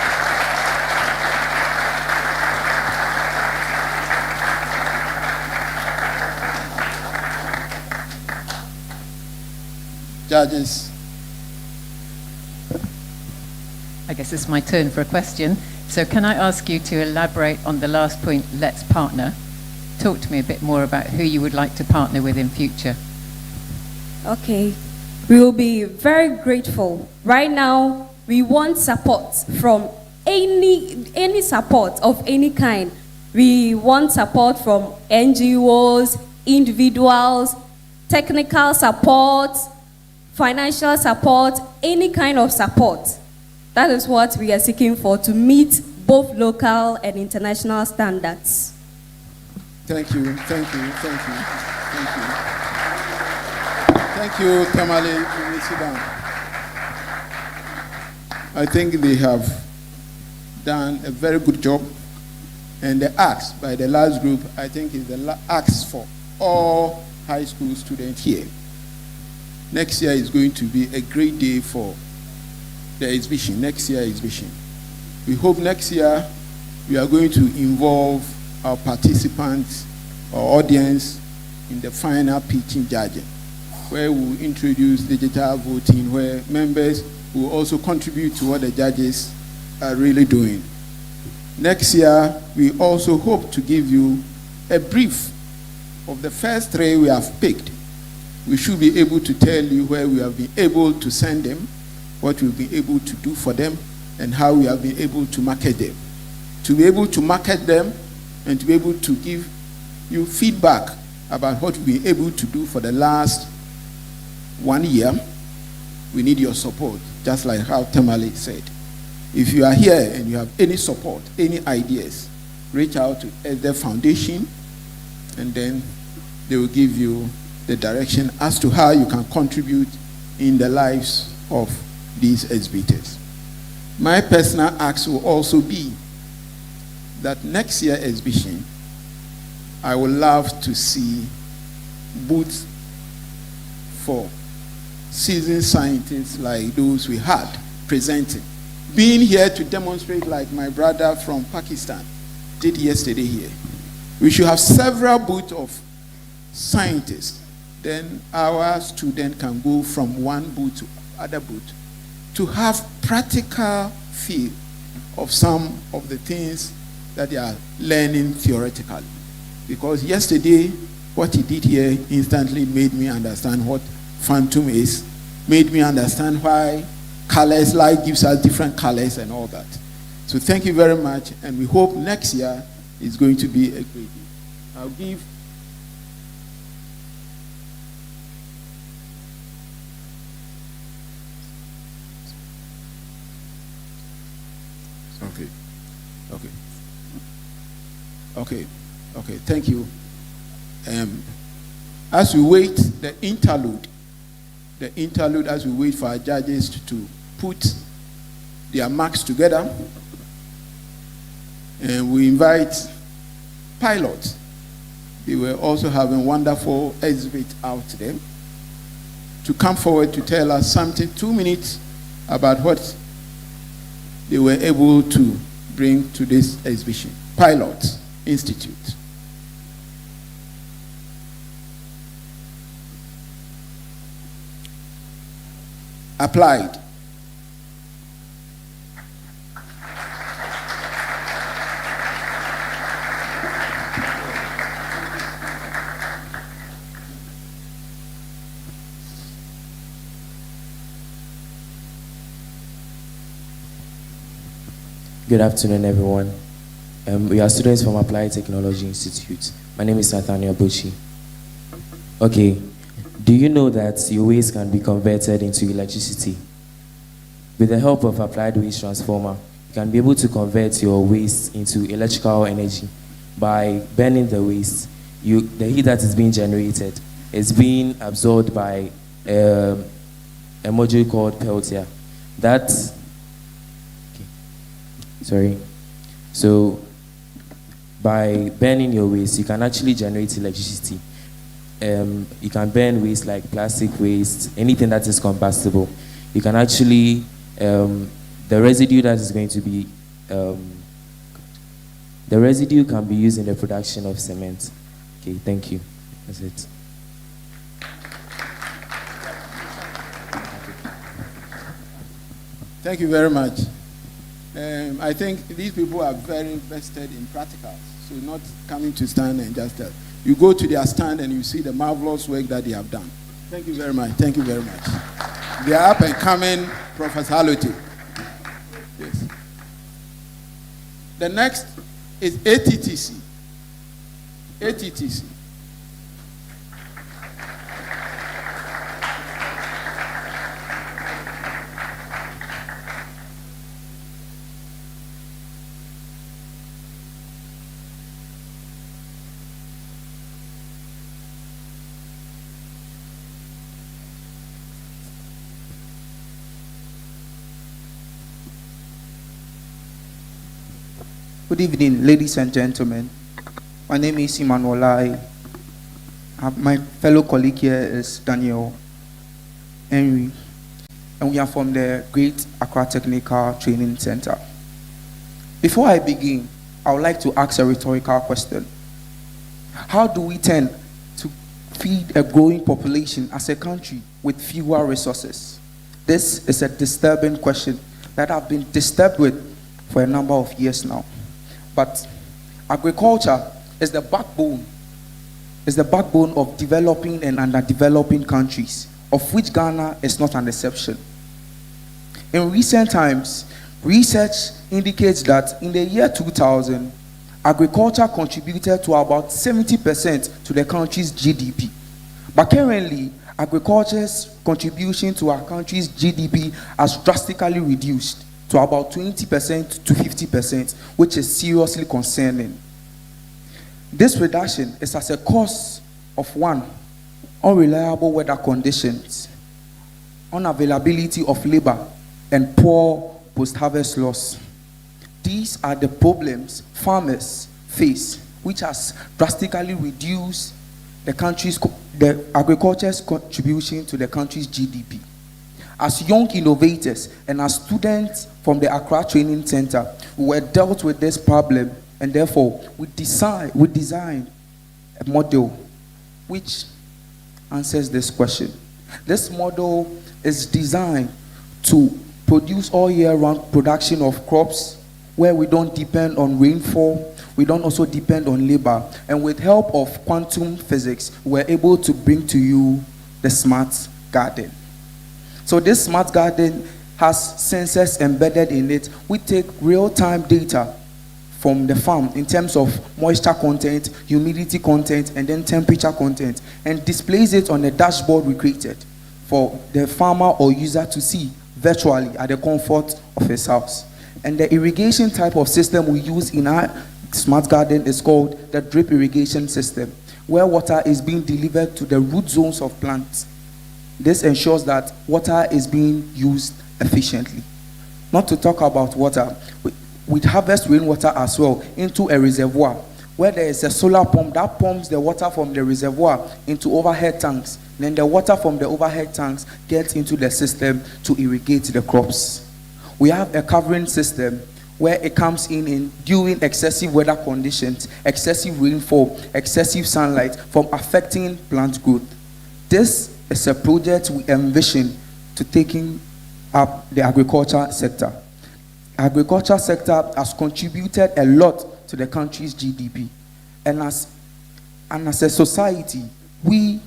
Judges. I guess it's my turn for a question. So can I ask you to elaborate on the last point, let's partner? Talk to me a bit more about who you would like to partner with in future. Okay, we will be very grateful. Right now, we want support from any support of any kind. We want support from NGOs, individuals, technical support, financial support, any kind of support. That is what we are seeking for to meet both local and international standards. Thank you, thank you, thank you, thank you. Thank you, Tamale. You may sit down. I think they have done a very good job. And the ARCs by the last group, I think is the ARCs for all high school students here. Next year is going to be a great day for the exhibition, next year exhibition. We hope next year we are going to involve our participants, our audience in the final pitching judging, where we'll introduce digital voting, where members will also contribute to what the judges are really doing. Next year, we also hope to give you a brief of the first 3 we have picked. We should be able to tell you where we have been able to send them, what we've been able to do for them, and how we have been able to market them. To be able to market them and to be able to give you feedback about what we've been able to do for the last 1 year, we need your support, just like how Tamale said. If you are here and you have any support, any ideas, reach out to the foundation, and then they will give you the direction as to how you can contribute in the lives of these exhibitors. My personal ask will also be that next year exhibition, I would love to see booths for seasoned scientists like those we had presenting. Being here to demonstrate like my brother from Pakistan did yesterday here. We should have several booths of scientists. Then our student can go from one booth to other booth to have practical feel of some of the things that they are learning theoretically. Because yesterday, what he did here instantly made me understand what phantom is, made me understand why colors, light gives us different colors and all that. So thank you very much, and we hope next year is going to be a great year. I'll give Okay, thank you. As we wait, the interlude, as we wait for our judges to put their marks together, and we invite pilots. They were also having wonderful exhibit out there to come forward to tell us something, 2 minutes, about what they were able to bring to this exhibition. Pilots Institute. Applied. Good afternoon, everyone. We are students from Applied Technology Institute. My name is Nathaniel Bucci. Okay, do you know that your waste can be converted into electricity? With the help of Applied Waste Transformer, you can be able to convert your waste into electrical energy by burning the waste. The heat that is being generated is being absorbed by a module called Peltier. So by burning your waste, you can actually generate electricity. You can burn waste like plastic waste, anything that is combustible. You can actually, the residue that is going to be, the residue can be used in the production of cement. Okay, thank you. That's it. Thank you very much. I think these people are very invested in practicals, so not coming to stand and just tell. You go to their stand and you see the marvelous work that they have done. Thank you very much. Thank you very much. They are up and coming, Professor Alote. Yes. The next is ATTC. ATTC. Good evening, ladies and gentlemen. My name is Emmanuel. My fellow colleague here is Daniel Henry, and we are from the Great Accra Technical Training Center. Before I begin, I would like to ask a rhetorical question. How do we tend to feed a growing population as a country with fewer resources? This is a disturbing question that I've been disturbed with for a number of years now. But agriculture is the backbone of developing and underdeveloping countries, of which Ghana is not an exception. In recent times, research indicates that in the year 2000, agriculture contributed to about 70% to the country's GDP. But currently, agriculture's contribution to our country's GDP has drastically reduced to about 20% to 50%, which is seriously concerning. This reduction is as a cause of one, unreliable weather conditions, unavailability of labor, and poor post-harvest loss. These are the problems farmers face, which has drastically reduced the agriculture's contribution to the country's GDP. As young innovators and as students from the Accra Training Center, we were dealt with this problem, and therefore we designed a model which answers this question. This model is designed to produce all year round production of crops where we don't depend on rainfall, we don't also depend on labor. And with help of quantum physics, we're able to bring to you the smart garden. So this smart garden has sensors embedded in it. We take real-time data from the farm in terms of moisture content, humidity content, and then temperature content, and displays it on the dashboard we created for the farmer or user to see virtually at the comfort of his house. And the irrigation type of system we use in our smart garden is called the drip irrigation system, where water is being delivered to the root zones of plants. This ensures that water is being used efficiently. Not to talk about water, we harvest rainwater as well into a reservoir, where there is a solar pump that pumps the water from the reservoir into overhead tanks. Then the water from the overhead tanks gets into the system to irrigate the crops. We have a covering system where it comes in during excessive weather conditions, excessive rainfall, excessive sunlight from affecting plant growth. This is a project we envision to taking up the agriculture sector. Agriculture sector has contributed a lot to the country's GDP. And as a society, we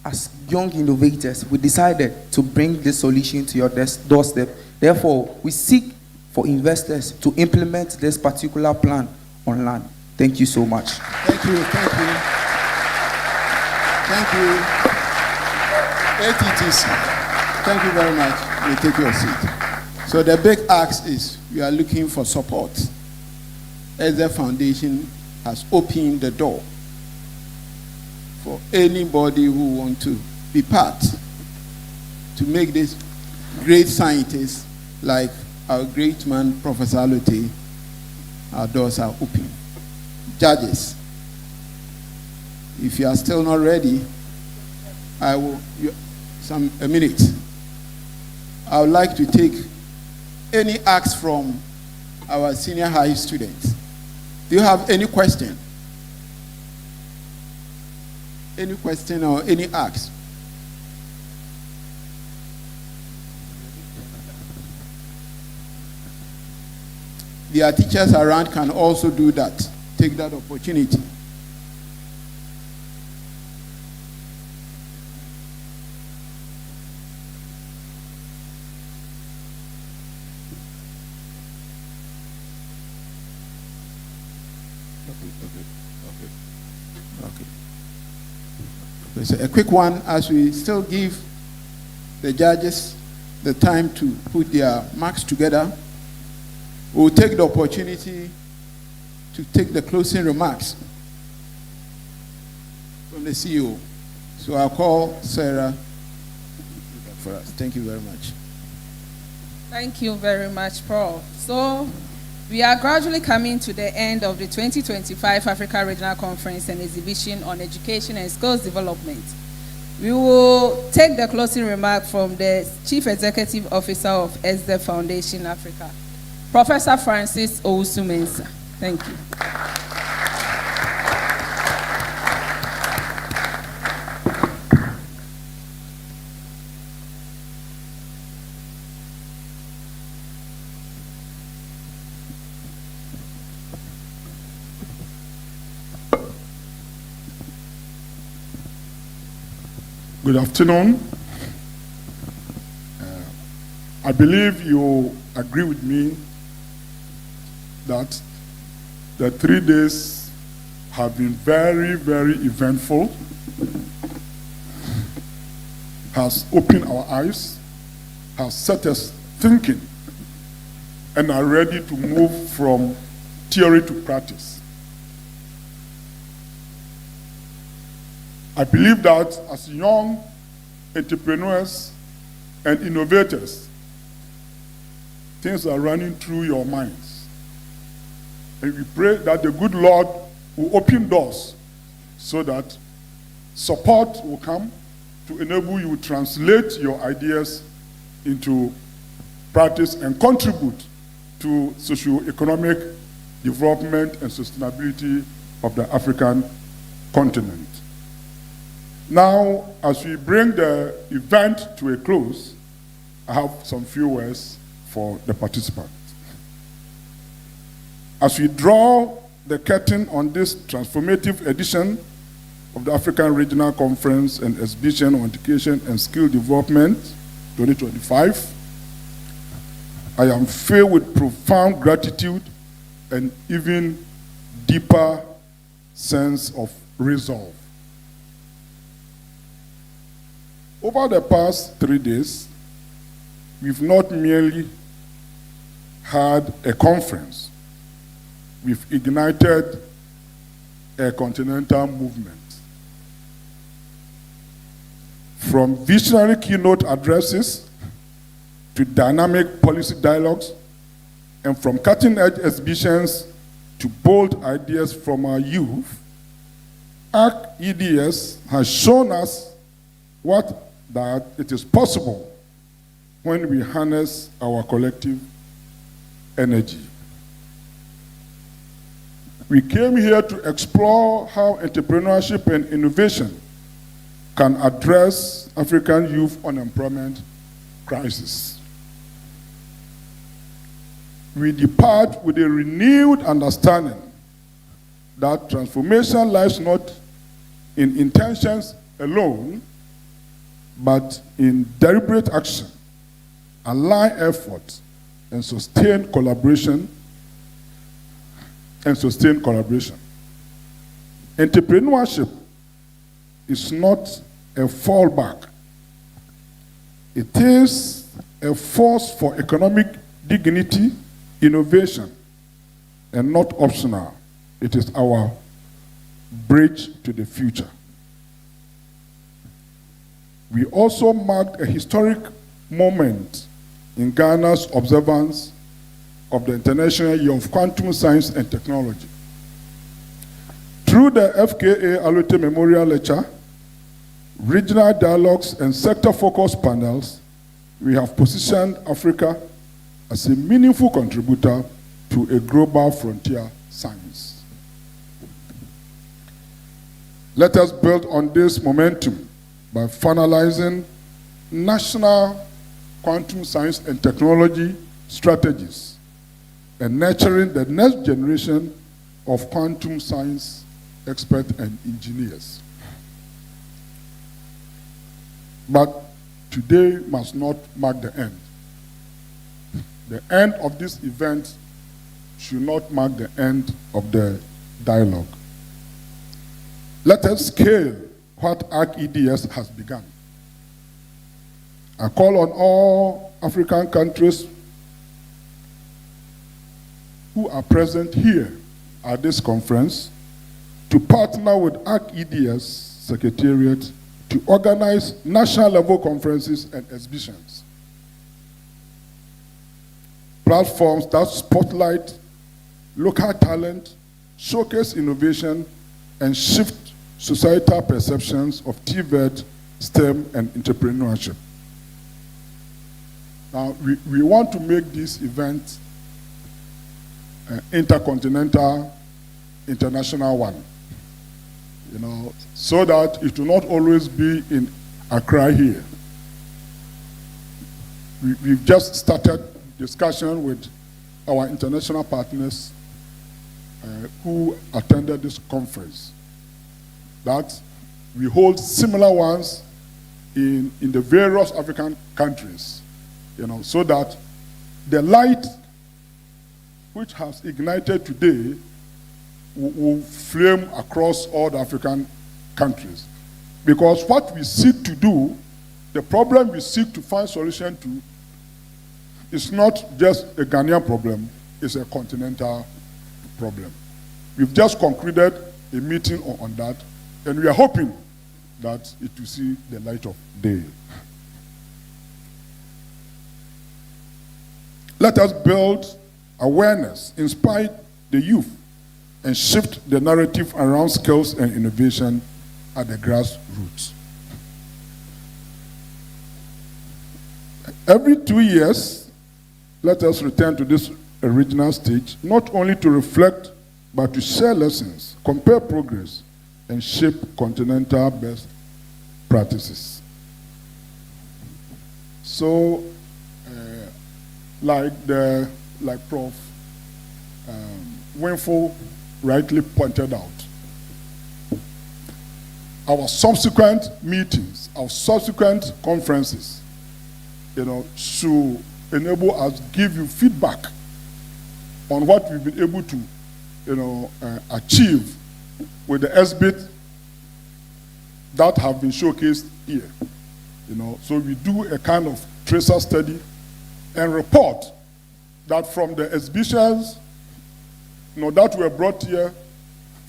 as young innovators, we decided to bring this solution to your doorstep. Therefore, we seek for investors to implement this particular plan on land. Thank you so much. Thank you, thank you. Thank you. ATTC, thank you very much. You take your seat. So the big ask is we are looking for support. As the foundation has opened the door for anybody who wants to be part to make this great scientists like our great man, Professor Alote. Our doors are open. Judges, if you are still not ready, I will, a minute. I would like to take any asks from our senior high students. Do you have any question? Any question or any asks? There are teachers around can also do that. Take that opportunity. Okay, so a quick one as we still give the judges the time to put their marks together. We'll take the opportunity to take the closing remarks from the CEO. So I'll call Sarah for us. Thank you very much. Thank you very much, Prof. So we are gradually coming to the end of the 2025 Africa Regional Conference and Exhibition on Education and Skills Development. We will take the closing remark from the Chief Executive Officer of ESDE Foundation Africa, Professor Francis Owusu-Mensah. Thank you. Good afternoon. I believe you agree with me that the 3 days have been very, very eventful, has opened our eyes, has set us thinking, and are ready to move from theory to practice. I believe that as young entrepreneurs and innovators, things are running through your minds. And we pray that the good Lord will open doors so that support will come to enable you to translate your ideas into practice and contribute to socio-economic development and sustainability of the African continent. Now, as we bring the event to a close, I have some few words for the participants. As we draw the curtain on this transformative edition of the African Regional Conference and Exhibition on Education and Skill Development 2025, I am filled with profound gratitude and even deeper sense of resolve. Over the past 3 days, we've not merely had a conference, we've ignited a continental movement. From visionary keynote addresses to dynamic policy dialogues, and from cutting-edge exhibitions to bold ideas from our youth, ARC-EDS has shown us that it is possible when we harness our collective energy. We came here to explore how entrepreneurship and innovation can address African youth unemployment crisis. We depart with a renewed understanding that transformation lies not in intentions alone, but in deliberate action, aligned effort, and sustained collaboration. Entrepreneurship is not a fallback. It is a force for economic dignity, innovation, and not optional. It is our bridge to the future. We also marked a historic moment in Ghana's observance of the International Year of Quantum Science and Technology. Through the FKA Alote Memorial Lecture, regional dialogues, and sector-focused panels, we have positioned Africa as a meaningful contributor to a global frontier science. Let us build on this momentum by finalizing national quantum science and technology strategies and nurturing the next generation of quantum science experts and engineers. But today must not mark the end. The end of this event should not mark the end of the dialogue. Let us scale what ARC-EDS has begun. I call on all African countries who are present here at this conference to partner with ARC-EDS Secretariat to organize national-level conferences and exhibitions. Platforms that spotlight local talent, showcase innovation, and shift societal perceptions of TVET, STEM, and entrepreneurship. Now, we want to make this event intercontinental, international one, so that it will not always be in Accra here. We've just started discussion with our international partners who attended this conference, that we hold similar ones in the various African countries, so that the light which has ignited today will flame across all the African countries. Because what we seek to do, the problem we seek to find solution to, is not just a Ghanaian problem, it's a continental problem. We've just concluded a meeting on that, and we are hoping that it will see the light of day. Let us build awareness, inspire the youth, and shift the narrative around skills and innovation at the grassroots. Every 2 years, let us return to this original stage, not only to reflect, but to share lessons, compare progress, and shape continental best practices. So, like Prof. Winful rightly pointed out. Our subsequent meetings, our subsequent conferences, should enable us to give you feedback on what we've been able to, achieve with the SBIT that have been showcased here. So we do a kind of tracer study and report that from the exhibitions, that were brought here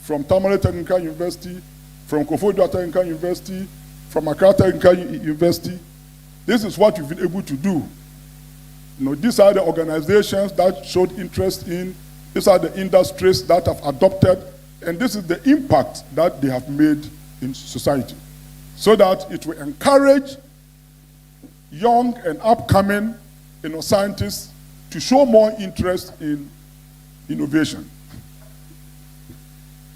from Tamale Technical University, from Koforidua Technical University, from Accra Technical University, this is what we've been able to do. These are the organizations that showed interest in, these are the industries that have adopted, and this is the impact that they have made in society, so that it will encourage young and upcoming scientists to show more interest in innovation.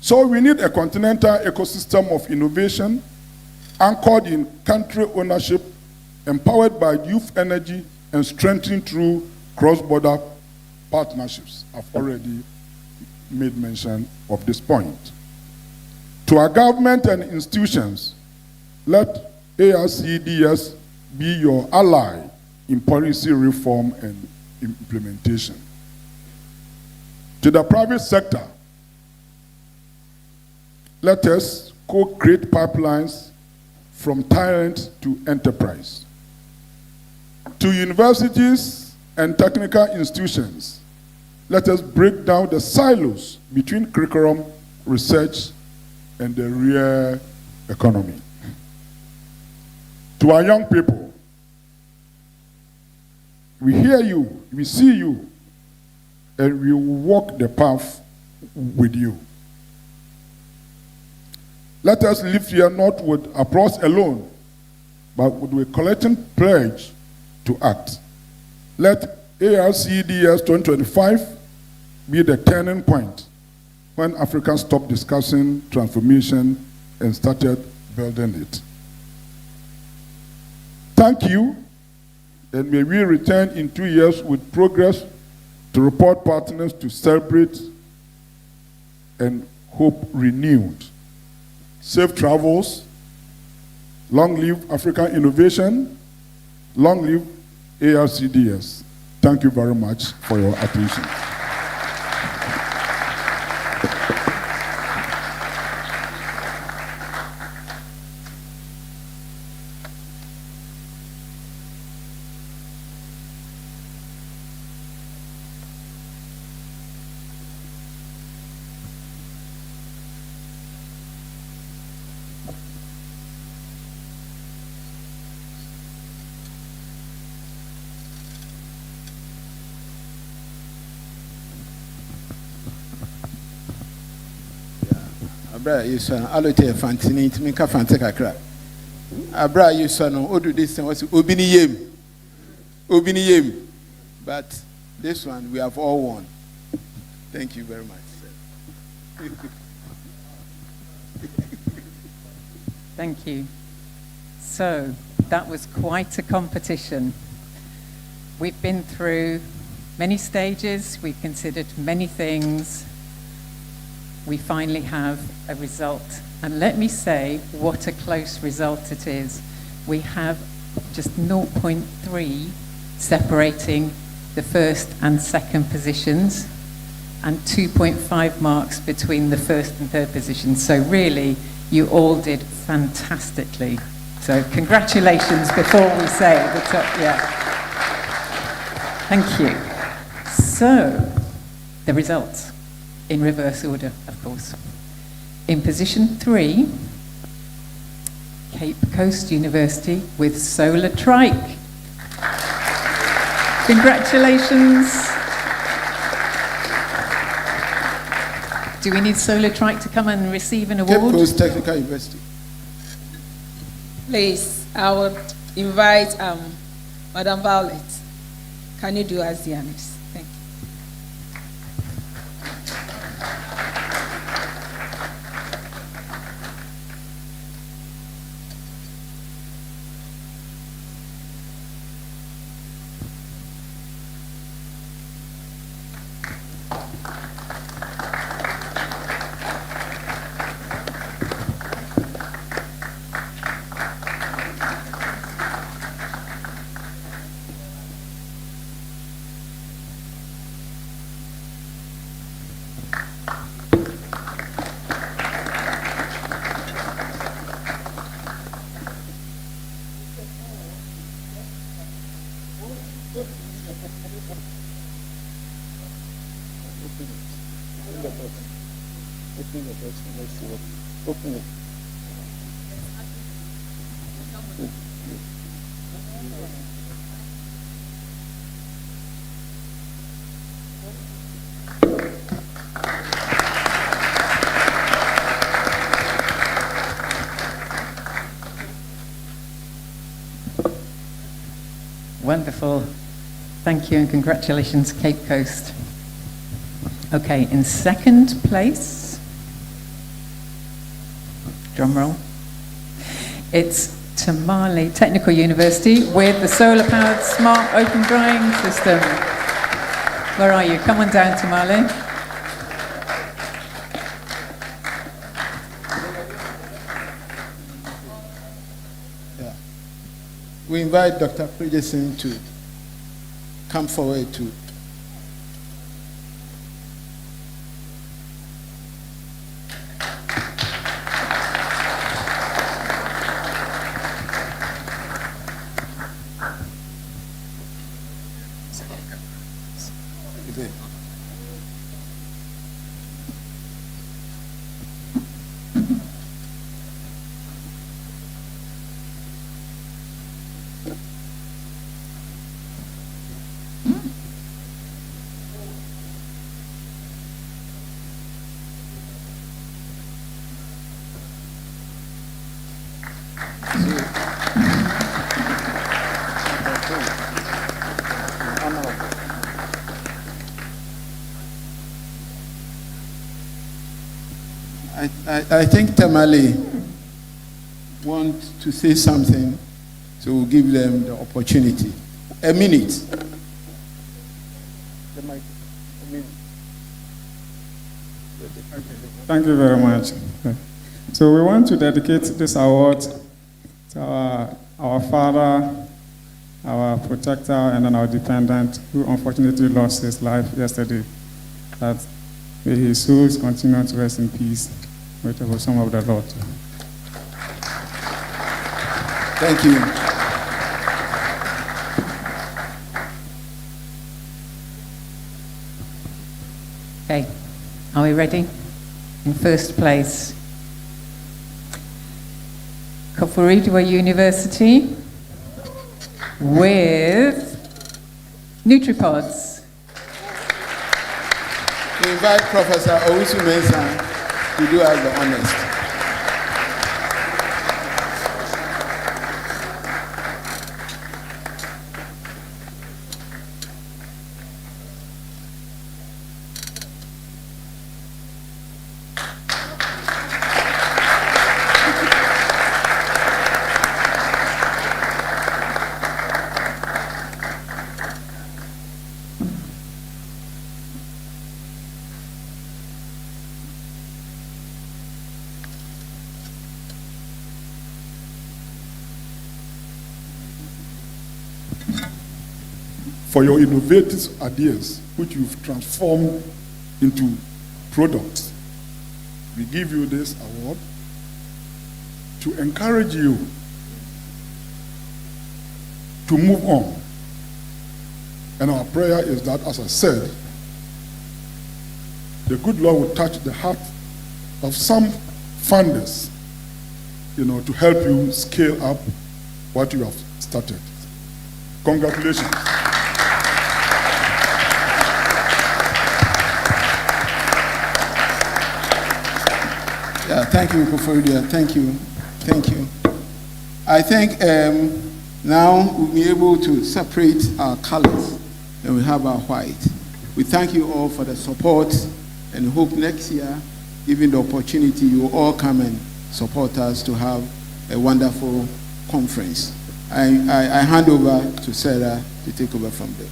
So we need a continental ecosystem of innovation anchored in country ownership, empowered by youth energy, and strengthened through cross-border partnerships. I've already made mention of this point. To our government and institutions, let ARC-EDS be your ally in policy reform and implementation. To the private sector, let us co-create pipelines from talent to enterprise. To universities and technical institutions, let us break down the silos between curriculum, research, and the real economy. To our young people, we hear you, we see you, and we will walk the path with you. Let us live here not with applause alone, but with a collective pledge to act. Let ARC-EDS 2025 be the turning point when Africans stopped discussing transformation and started building it. Thank you, and may we return in 2 years with progress to report partners to celebrate and hope renewed. Safe travels, long live African innovation, long live ARC-EDS. Thank you very much for your attention. Abra Yusano, Alote Fantini, Timika Fanteka Crack. Abra Yusano, Odu this and what's Obini Yem. But this one we have all won. Thank you very much. Thank you. So that was quite a competition. We've been through many stages, we've considered many things. We finally have a result. And let me say what a close result it is. We have just 0.3 separating the first and second positions, and 2.5 marks between the first and third positions. So really, you all did fantastically. So congratulations before we say the top, yeah. Thank you. So, the results. In reverse order, of course. In position 3, Cape Coast University with Solar Trike. Congratulations. Do we need Solar Trike to come and receive an award? Cape Coast Technical University. Please, I would invite Madam Violet. Can you do as the honors? Thank you. Open it. Wonderful. Thank you and congratulations, Cape Coast. Okay, in second place, drum roll, it's Tamale Technical University with the solar-powered smart open drying system. Where are you? Come on down, Tamale. We invite Dr. Prejesin to come forward to I think Tamale wants to say something, so we'll give them the opportunity. A minute. Thank you very much. So we want to dedicate this award to our father, our protector, and then our dependent, who unfortunately lost his life yesterday. That may his souls continue to rest in peace with the bosom of the Lord. Thank you. Okay, are we ready? In first place, Koforidua University with Nutripods. We invite Professor Owusu Mensah to do us the honors. For your innovative ideas, which you've transformed into products. We give you this award to encourage you to move on. And our prayer is that, as I said, the good Lord will touch the heart of some funders, to help you scale up what you have started. Congratulations. Yeah, thank you, Koforidua. Thank you. Thank you. I think now we'll be able to separate our colors and we have our white. We thank you all for the support and hope next year, given the opportunity, you will all come and support us to have a wonderful conference. I hand over to Sarah to take over from there.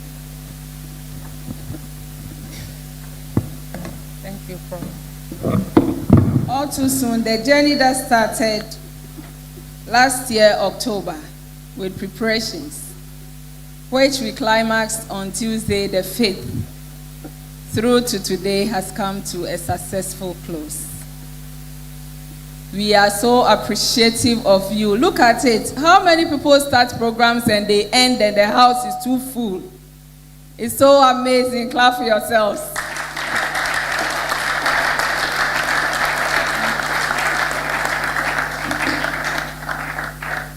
Thank you, Prof. All too soon, the journey that started last year, October, with preparations, which we climaxed on Tuesday, the 5th, through to today, has come to a successful close. We are so appreciative of you. Look at it. How many people start programs and they end and the house is too full? It's so amazing. Clap for yourselves.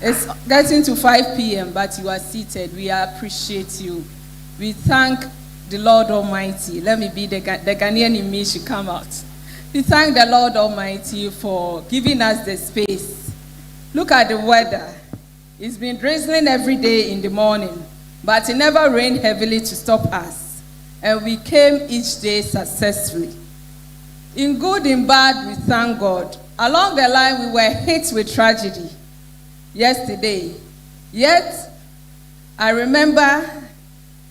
It's getting to 5 p.m., but you are seated. We appreciate you. We thank the Lord Almighty. Let me be the Ghanaian in me should come out. We thank the Lord Almighty for giving us the space. Look at the weather. It's been drizzling every day in the morning, but it never rained heavily to stop us. And we came each day successfully. In good and bad, we thank God. Along the line, we were hit with tragedy yesterday. Yet, I remember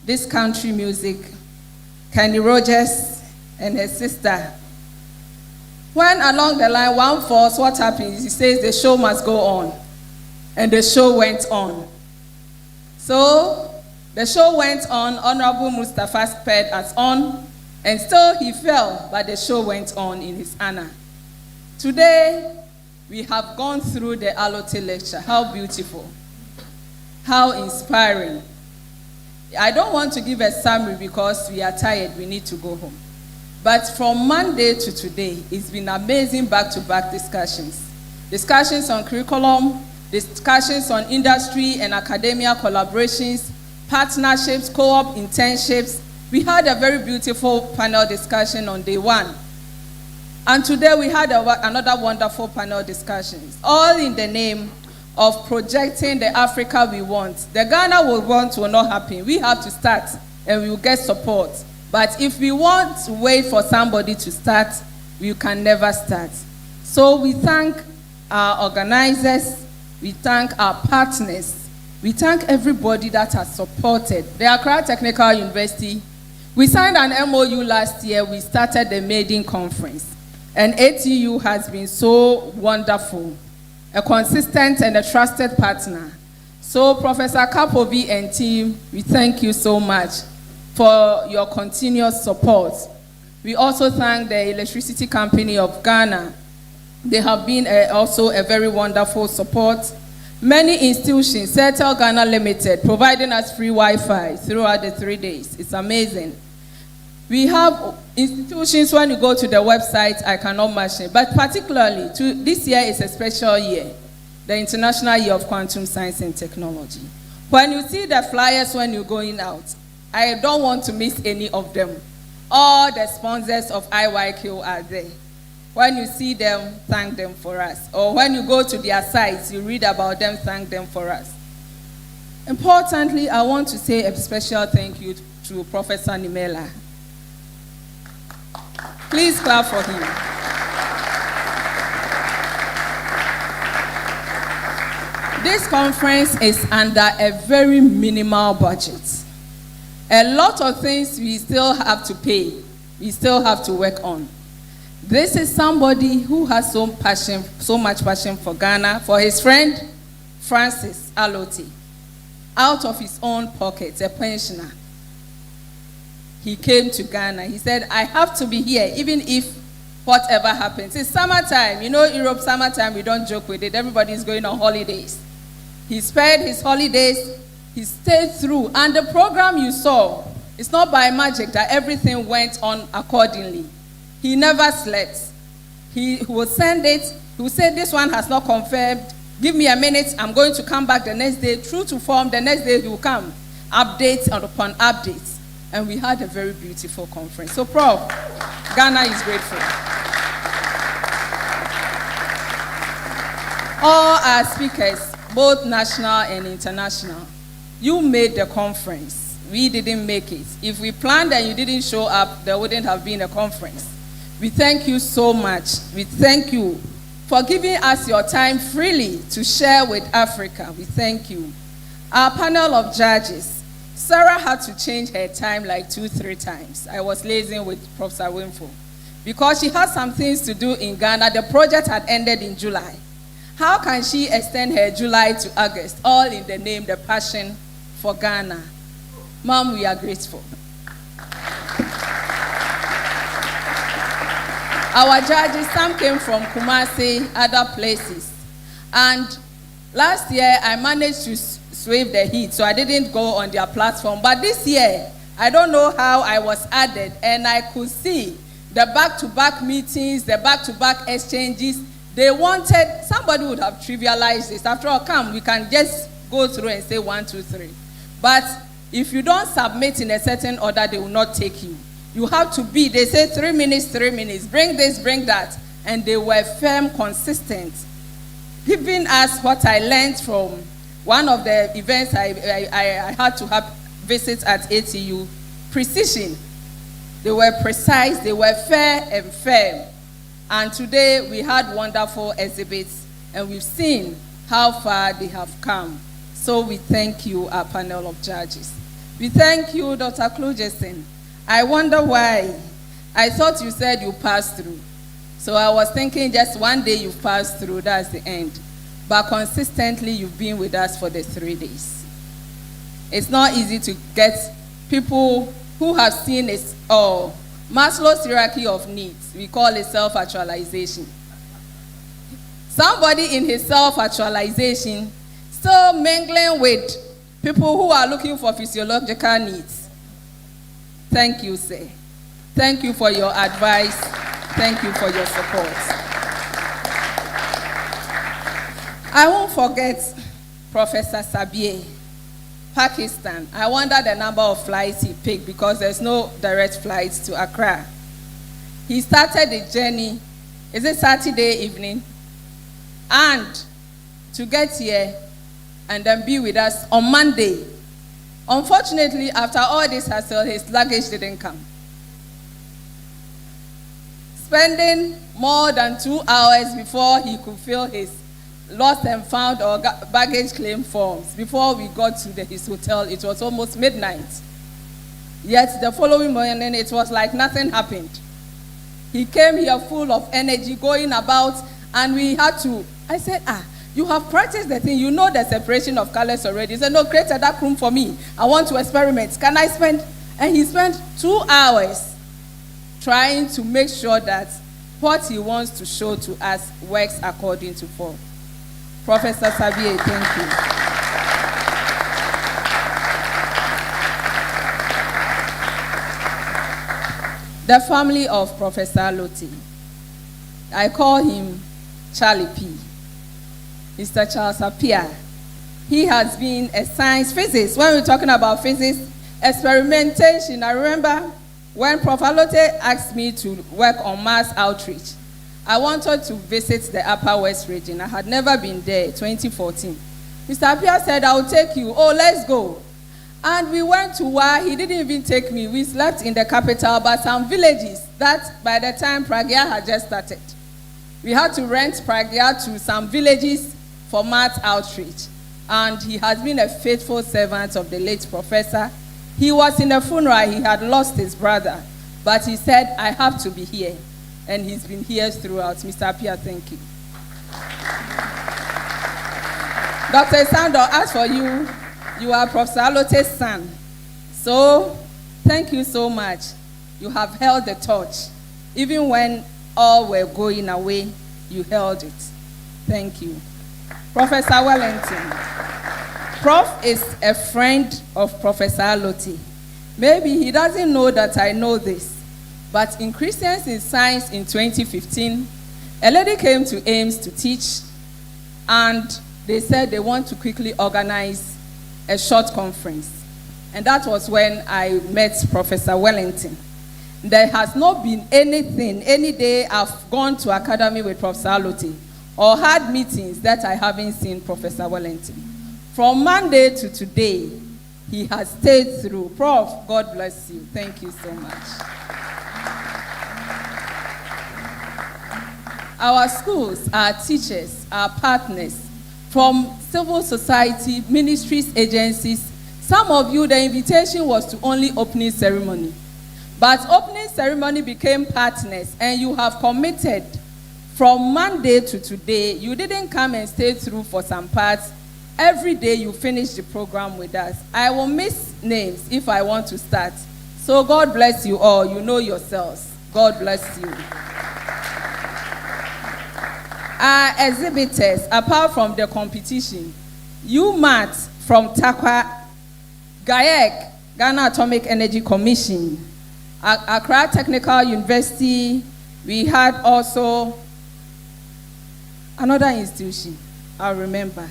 this country music, Kenny Rogers and her sister. When along the line one falls, what happens? He says the show must go on. And the show went on. So, the show went on, Honorable Mustafa sped us on, and still he fell, but the show went on in his honor. Today, we have gone through the Alote lecture. How beautiful. How inspiring. I don't want to give a summary because we are tired. We need to go home. But from Monday to today, it's been amazing back-to-back discussions. Discussions on curriculum, discussions on industry and academia collaborations, partnerships, co-op internships. We had a very beautiful panel discussion on day one. And today we had another wonderful panel discussions, all in the name of projecting the Africa we want. The Ghana we want will not happen. We have to start and we will get support. But if we want to wait for somebody to start, we can never start. So we thank our organizers, we thank our partners, we thank everybody that has supported. The Accra Technical University, we signed an MOU last year, we started the Maiden Conference. And ATU has been so wonderful, a consistent and a trusted partner. So Professor Kapovi and team, we thank you so much for your continuous support. We also thank the Electricity Company of Ghana. They have been also a very wonderful support. Many institutions, Settle Ghana Limited, providing us free Wi-Fi throughout the 3 days. It's amazing. We have institutions, when you go to the website, I cannot mention, but particularly this year is a special year, the International Year of Quantum Science and Technology. When you see the flyers when you're going out, I don't want to miss any of them. All the sponsors of IYQ are there. When you see them, thank them for us. Or when you go to their sites, you read about them, thank them for us. Importantly, I want to say a special thank you to Professor Nimela. Please clap for him. This conference is under a very minimal budget. A lot of things we still have to pay, we still have to work on. This is somebody who has so much passion for Ghana, for his friend, Francis Alote, out of his own pocket, a pensioner. He came to Ghana. He said, I have to be here, even if whatever happens. It's summertime. You know, Europe, summertime, we don't joke with it. Everybody's going on holidays. He spared his holidays. He stayed through. And the program you saw, it's not by magic that everything went on accordingly. He never slept. He will send it. He will say, this one has not confirmed. Give me a minute. I'm going to come back the next day. True to form, the next day he will come. Updates upon updates. And we had a very beautiful conference. So, Prof, Ghana is grateful. All our speakers, both national and international, you made the conference. We didn't make it. If we planned and you didn't show up, there wouldn't have been a conference. We thank you so much. We thank you for giving us your time freely to share with Africa. We thank you. Our panel of judges, Sarah had to change her time like 2-3 times. I was liaising with Professor Winfo because she had some things to do in Ghana. The project had ended in July. How can she extend her July to August, all in the name, the passion for Ghana? Mom, we are grateful. Our judges, some came from Kumasi, other places. And last year, I managed to swave the heat, so I didn't go on their platform. But this year, I don't know how I was added, and I could see the back-to-back meetings, the back-to-back exchanges. They wanted, somebody would have trivialized this. After all, come, we can just go through and say 1, 2, 3. But if you don't submit in a certain order, they will not take you. You have to be, they say 3 minutes, 3 minutes, bring this, bring that. And they were firm, consistent. Giving us what I learned from one of the events I had to have visits at ATU, precision. They were precise, they were fair and firm. And today we had wonderful exhibits, and we've seen how far they have come. So we thank you, our panel of judges. We thank you, Dr. Klugerson. I wonder why. I thought you said you passed through. So I was thinking just one day you passed through, that's the end. But consistently you've been with us for the 3 days. It's not easy to get people who have seen it all. Maslow's hierarchy of needs, we call it self-actualization. Somebody in his self-actualization still mingling with people who are looking for physiological needs. Thank you, sir. Thank you for your advice. Thank you for your support. I won't forget Professor Sabie, Pakistan. I wonder the number of flights he picked because there's no direct flights to Accra. He started the journey, is it Saturday evening? And to get here and then be with us on Monday. Unfortunately, after all this hassle, his luggage didn't come. Spending more than 2 hours before he could fill his lost and found or baggage claim forms. Before we got to his hotel, it was almost midnight. Yet the following morning, it was like nothing happened. He came here full of energy, going about, and we had to, I said, you have practiced the thing, you know the separation of colors already. He said, no, create a dark room for me. I want to experiment. Can I spend? And he spent 2 hours trying to make sure that what he wants to show to us works according to form. Professor Sabie, thank you. The family of Professor Lotte. I call him Charlie P. Mr. Charles Appiah. He has been a science physics. When we're talking about physics, experimentation, I remember when Professor Lotte asked me to work on mass outreach, I wanted to visit the Upper West region. I had never been there, 2014. Mr. Appiah said, I'll take you. Oh, let's go. And we went to Wa. He didn't even take me. We slept in the capital, but some villages that by the time Pragya had just started. We had to rent Pragya to some villages for math outreach. And he has been a faithful servant of the late professor. He was in a funeral. He had lost his brother. But he said, I have to be here. And he's been here throughout. Mr. Appiah, thank you. Dr. Sando, as for you, you are Professor Lotte's son. So, thank you so much. You have held the torch. Even when all were going away, you held it. Thank you. Professor Wellington. Prof is a friend of Professor Lotte. Maybe he doesn't know that I know this. But in Christians in Science in 2015, a lady came to Ames to teach, and they said they want to quickly organize a short conference. And that was when I met Professor Wellington. There has not been anything, any day I've gone to academy with Professor Lotte or had meetings that I haven't seen Professor Wellington. From Monday to today, he has stayed through. Prof, God bless you. Thank you so much. Our schools, our teachers, our partners, from civil society, ministries, agencies, some of you, the invitation was to only opening ceremony. But opening ceremony became partners, and you have committed from Monday to today. You didn't come and stay through for some parts. Every day you finish the program with us. I will miss names if I want to start. So God bless you all. You know yourselves. God bless you. Our exhibitors, apart from the competition, UMAT from Takwa, GAEC, Ghana Atomic Energy Commission, Accra Technical University, we had also another institution, I remember.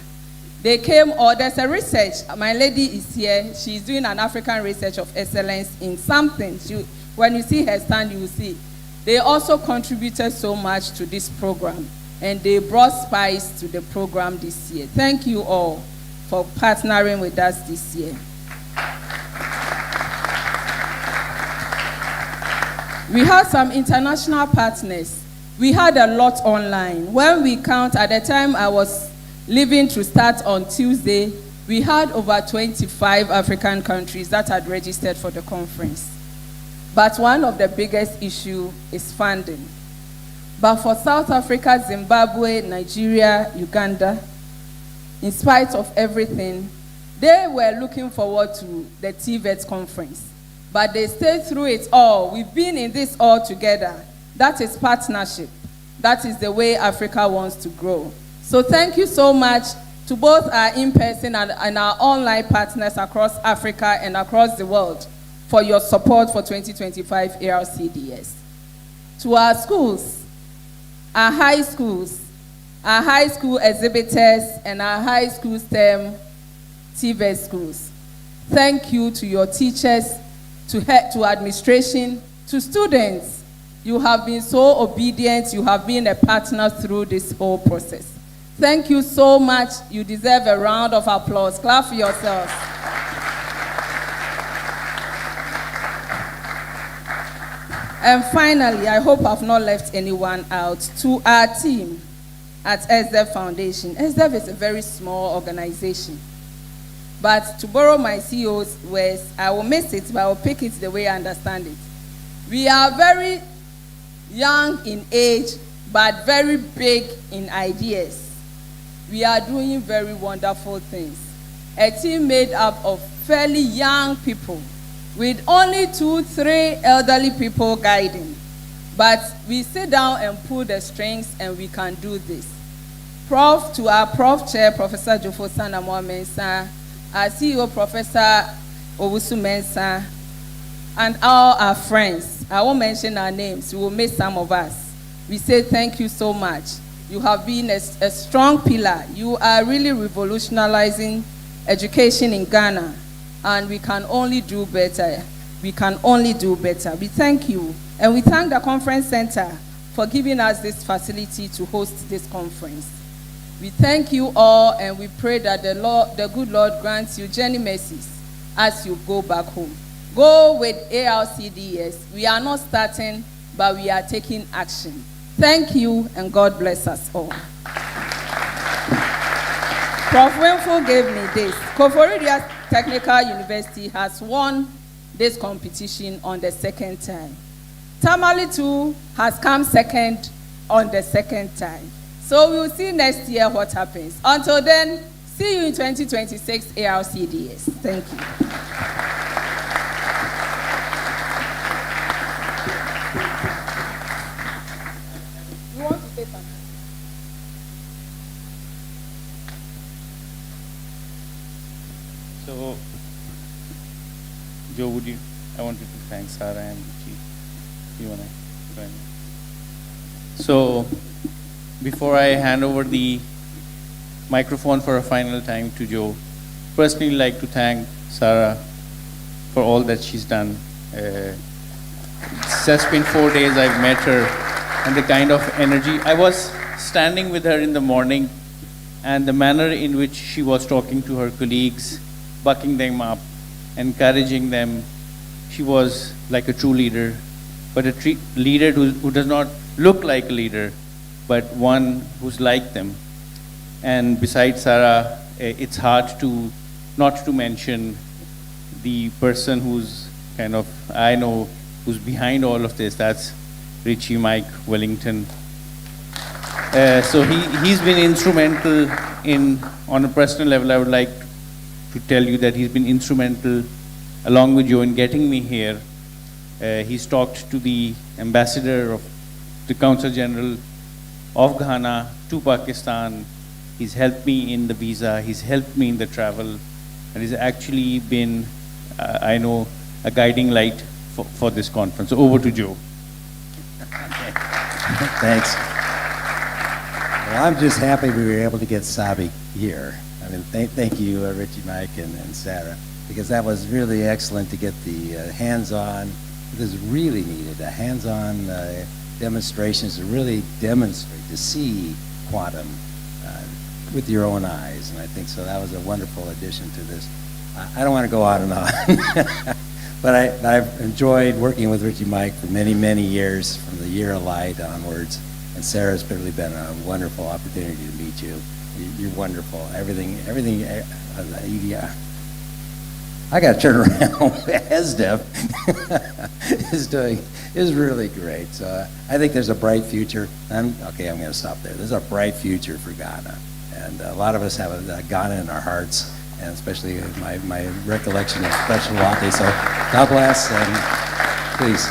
They came, there's a research, my lady is here, she's doing an African research of excellence in something. When you see her stand, you will see. They also contributed so much to this program, and they brought spice to the program this year. Thank you all for partnering with us this year. We had some international partners. We had a lot online. When we count, at the time I was leaving to start on Tuesday, we had over 25 African countries that had registered for the conference. But one of the biggest issues is funding. But for South Africa, Zimbabwe, Nigeria, Uganda, in spite of everything, they were looking forward to the TVET conference. But they stayed through it all. We've been in this all together. That is partnership. That is the way Africa wants to grow. So thank you so much to both our in-person and our online partners across Africa and across the world for your support for 2025 ARC-EDS. To our schools, our high schools, our high school exhibitors, and our high school STEM TVET schools. Thank you to your teachers, to administration, to students. You have been so obedient. You have been a partner through this whole process. Thank you so much. You deserve a round of applause. Clap for yourselves. And finally, I hope I've not left anyone out, to our team at SDEV Foundation. SDEV is a very small organization. But to borrow my CEO's words, I will miss it, but I will pick it the way I understand it. We are very young in age, but very big in ideas. We are doing very wonderful things. A team made up of fairly young people, with only 2-3 elderly people guiding. But we sit down and pull the strings, and we can do this. To our Prof Chair, Professor Jofo Sanamo Mensah, our CEO, Professor Owusu Mensah, and all our friends. I won't mention our names. We will miss some of us. We say thank you so much. You have been a strong pillar. You are really revolutionizing education in Ghana, and we can only do better. We can only do better. We thank you, and we thank the conference center for giving us this facility to host this conference. We thank you all, and we pray that the good Lord grants you journey mercies as you go back home. Go with ARC-EDS. We are not starting, but we are taking action. Thank you, and God bless us all. Prof. Winfo gave me this. Koforidua Technical University has won this competition on the second time. Tamale too has come second on the second time. So we will see next year what happens. Until then, see you in 2026 ARC-EDS. Thank you. You want to say something? So, Joe, I wanted to thank Sarah and Chief. You want to join me? So, before I hand over the microphone for a final time to Joe, personally like to thank Sarah for all that she's done. It's just been 4 days I've met her, and the kind of energy. I was standing with her in the morning, and the manner in which she was talking to her colleagues, bucking them up, encouraging them, she was like a true leader, but a leader who does not look like a leader, but one who's like them. And besides Sarah, it's hard to not to mention the person who's kind of, I know, who's behind all of this. That's Richie Mike Wellington. So he's been instrumental on a personal level. I would like to tell you that he's been instrumental, along with Joe, in getting me here. He's talked to the ambassador of the Consul General of Ghana to Pakistan. He's helped me in the visa, he's helped me in the travel, and he's actually been, I know, a guiding light for this conference. So over to Joe. Thanks. Well, I'm just happy we were able to get Sabi here. I mean, thank you, Richie, Mike, and Sarah, because that was really excellent to get the hands-on. This is really needed, a hands-on demonstrations to really demonstrate, to see quantum with your own eyes. And I think so that was a wonderful addition to this. I don't want to go on and on, but I've enjoyed working with Richie Mike for many, many years, from the Year of Light onwards. And Sarah's really been a wonderful opportunity to meet you. You're wonderful. Everything, EDI. I got to turn around. ESDEF is really great. So I think there's a bright future. I'm going to stop there. There's a bright future for Ghana. And a lot of us have a Ghana in our hearts, and especially my recollection of Special Latte. So God bless, and please.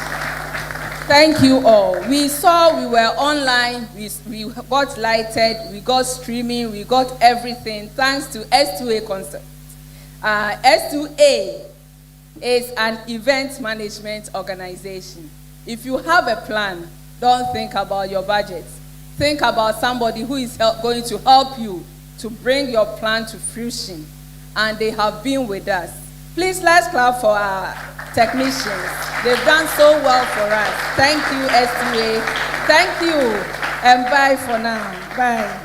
Thank you all. We saw we were online, we got lighted, we got streaming, we got everything thanks to S2A Concept. S2A is an event management organization. If you have a plan, don't think about your budget. Think about somebody who is going to help you to bring your plan to fruition. And they have been with us. Please, let's clap for our technicians. They've done so well for us. Thank you, S2A. Thank you, and bye for now. Bye.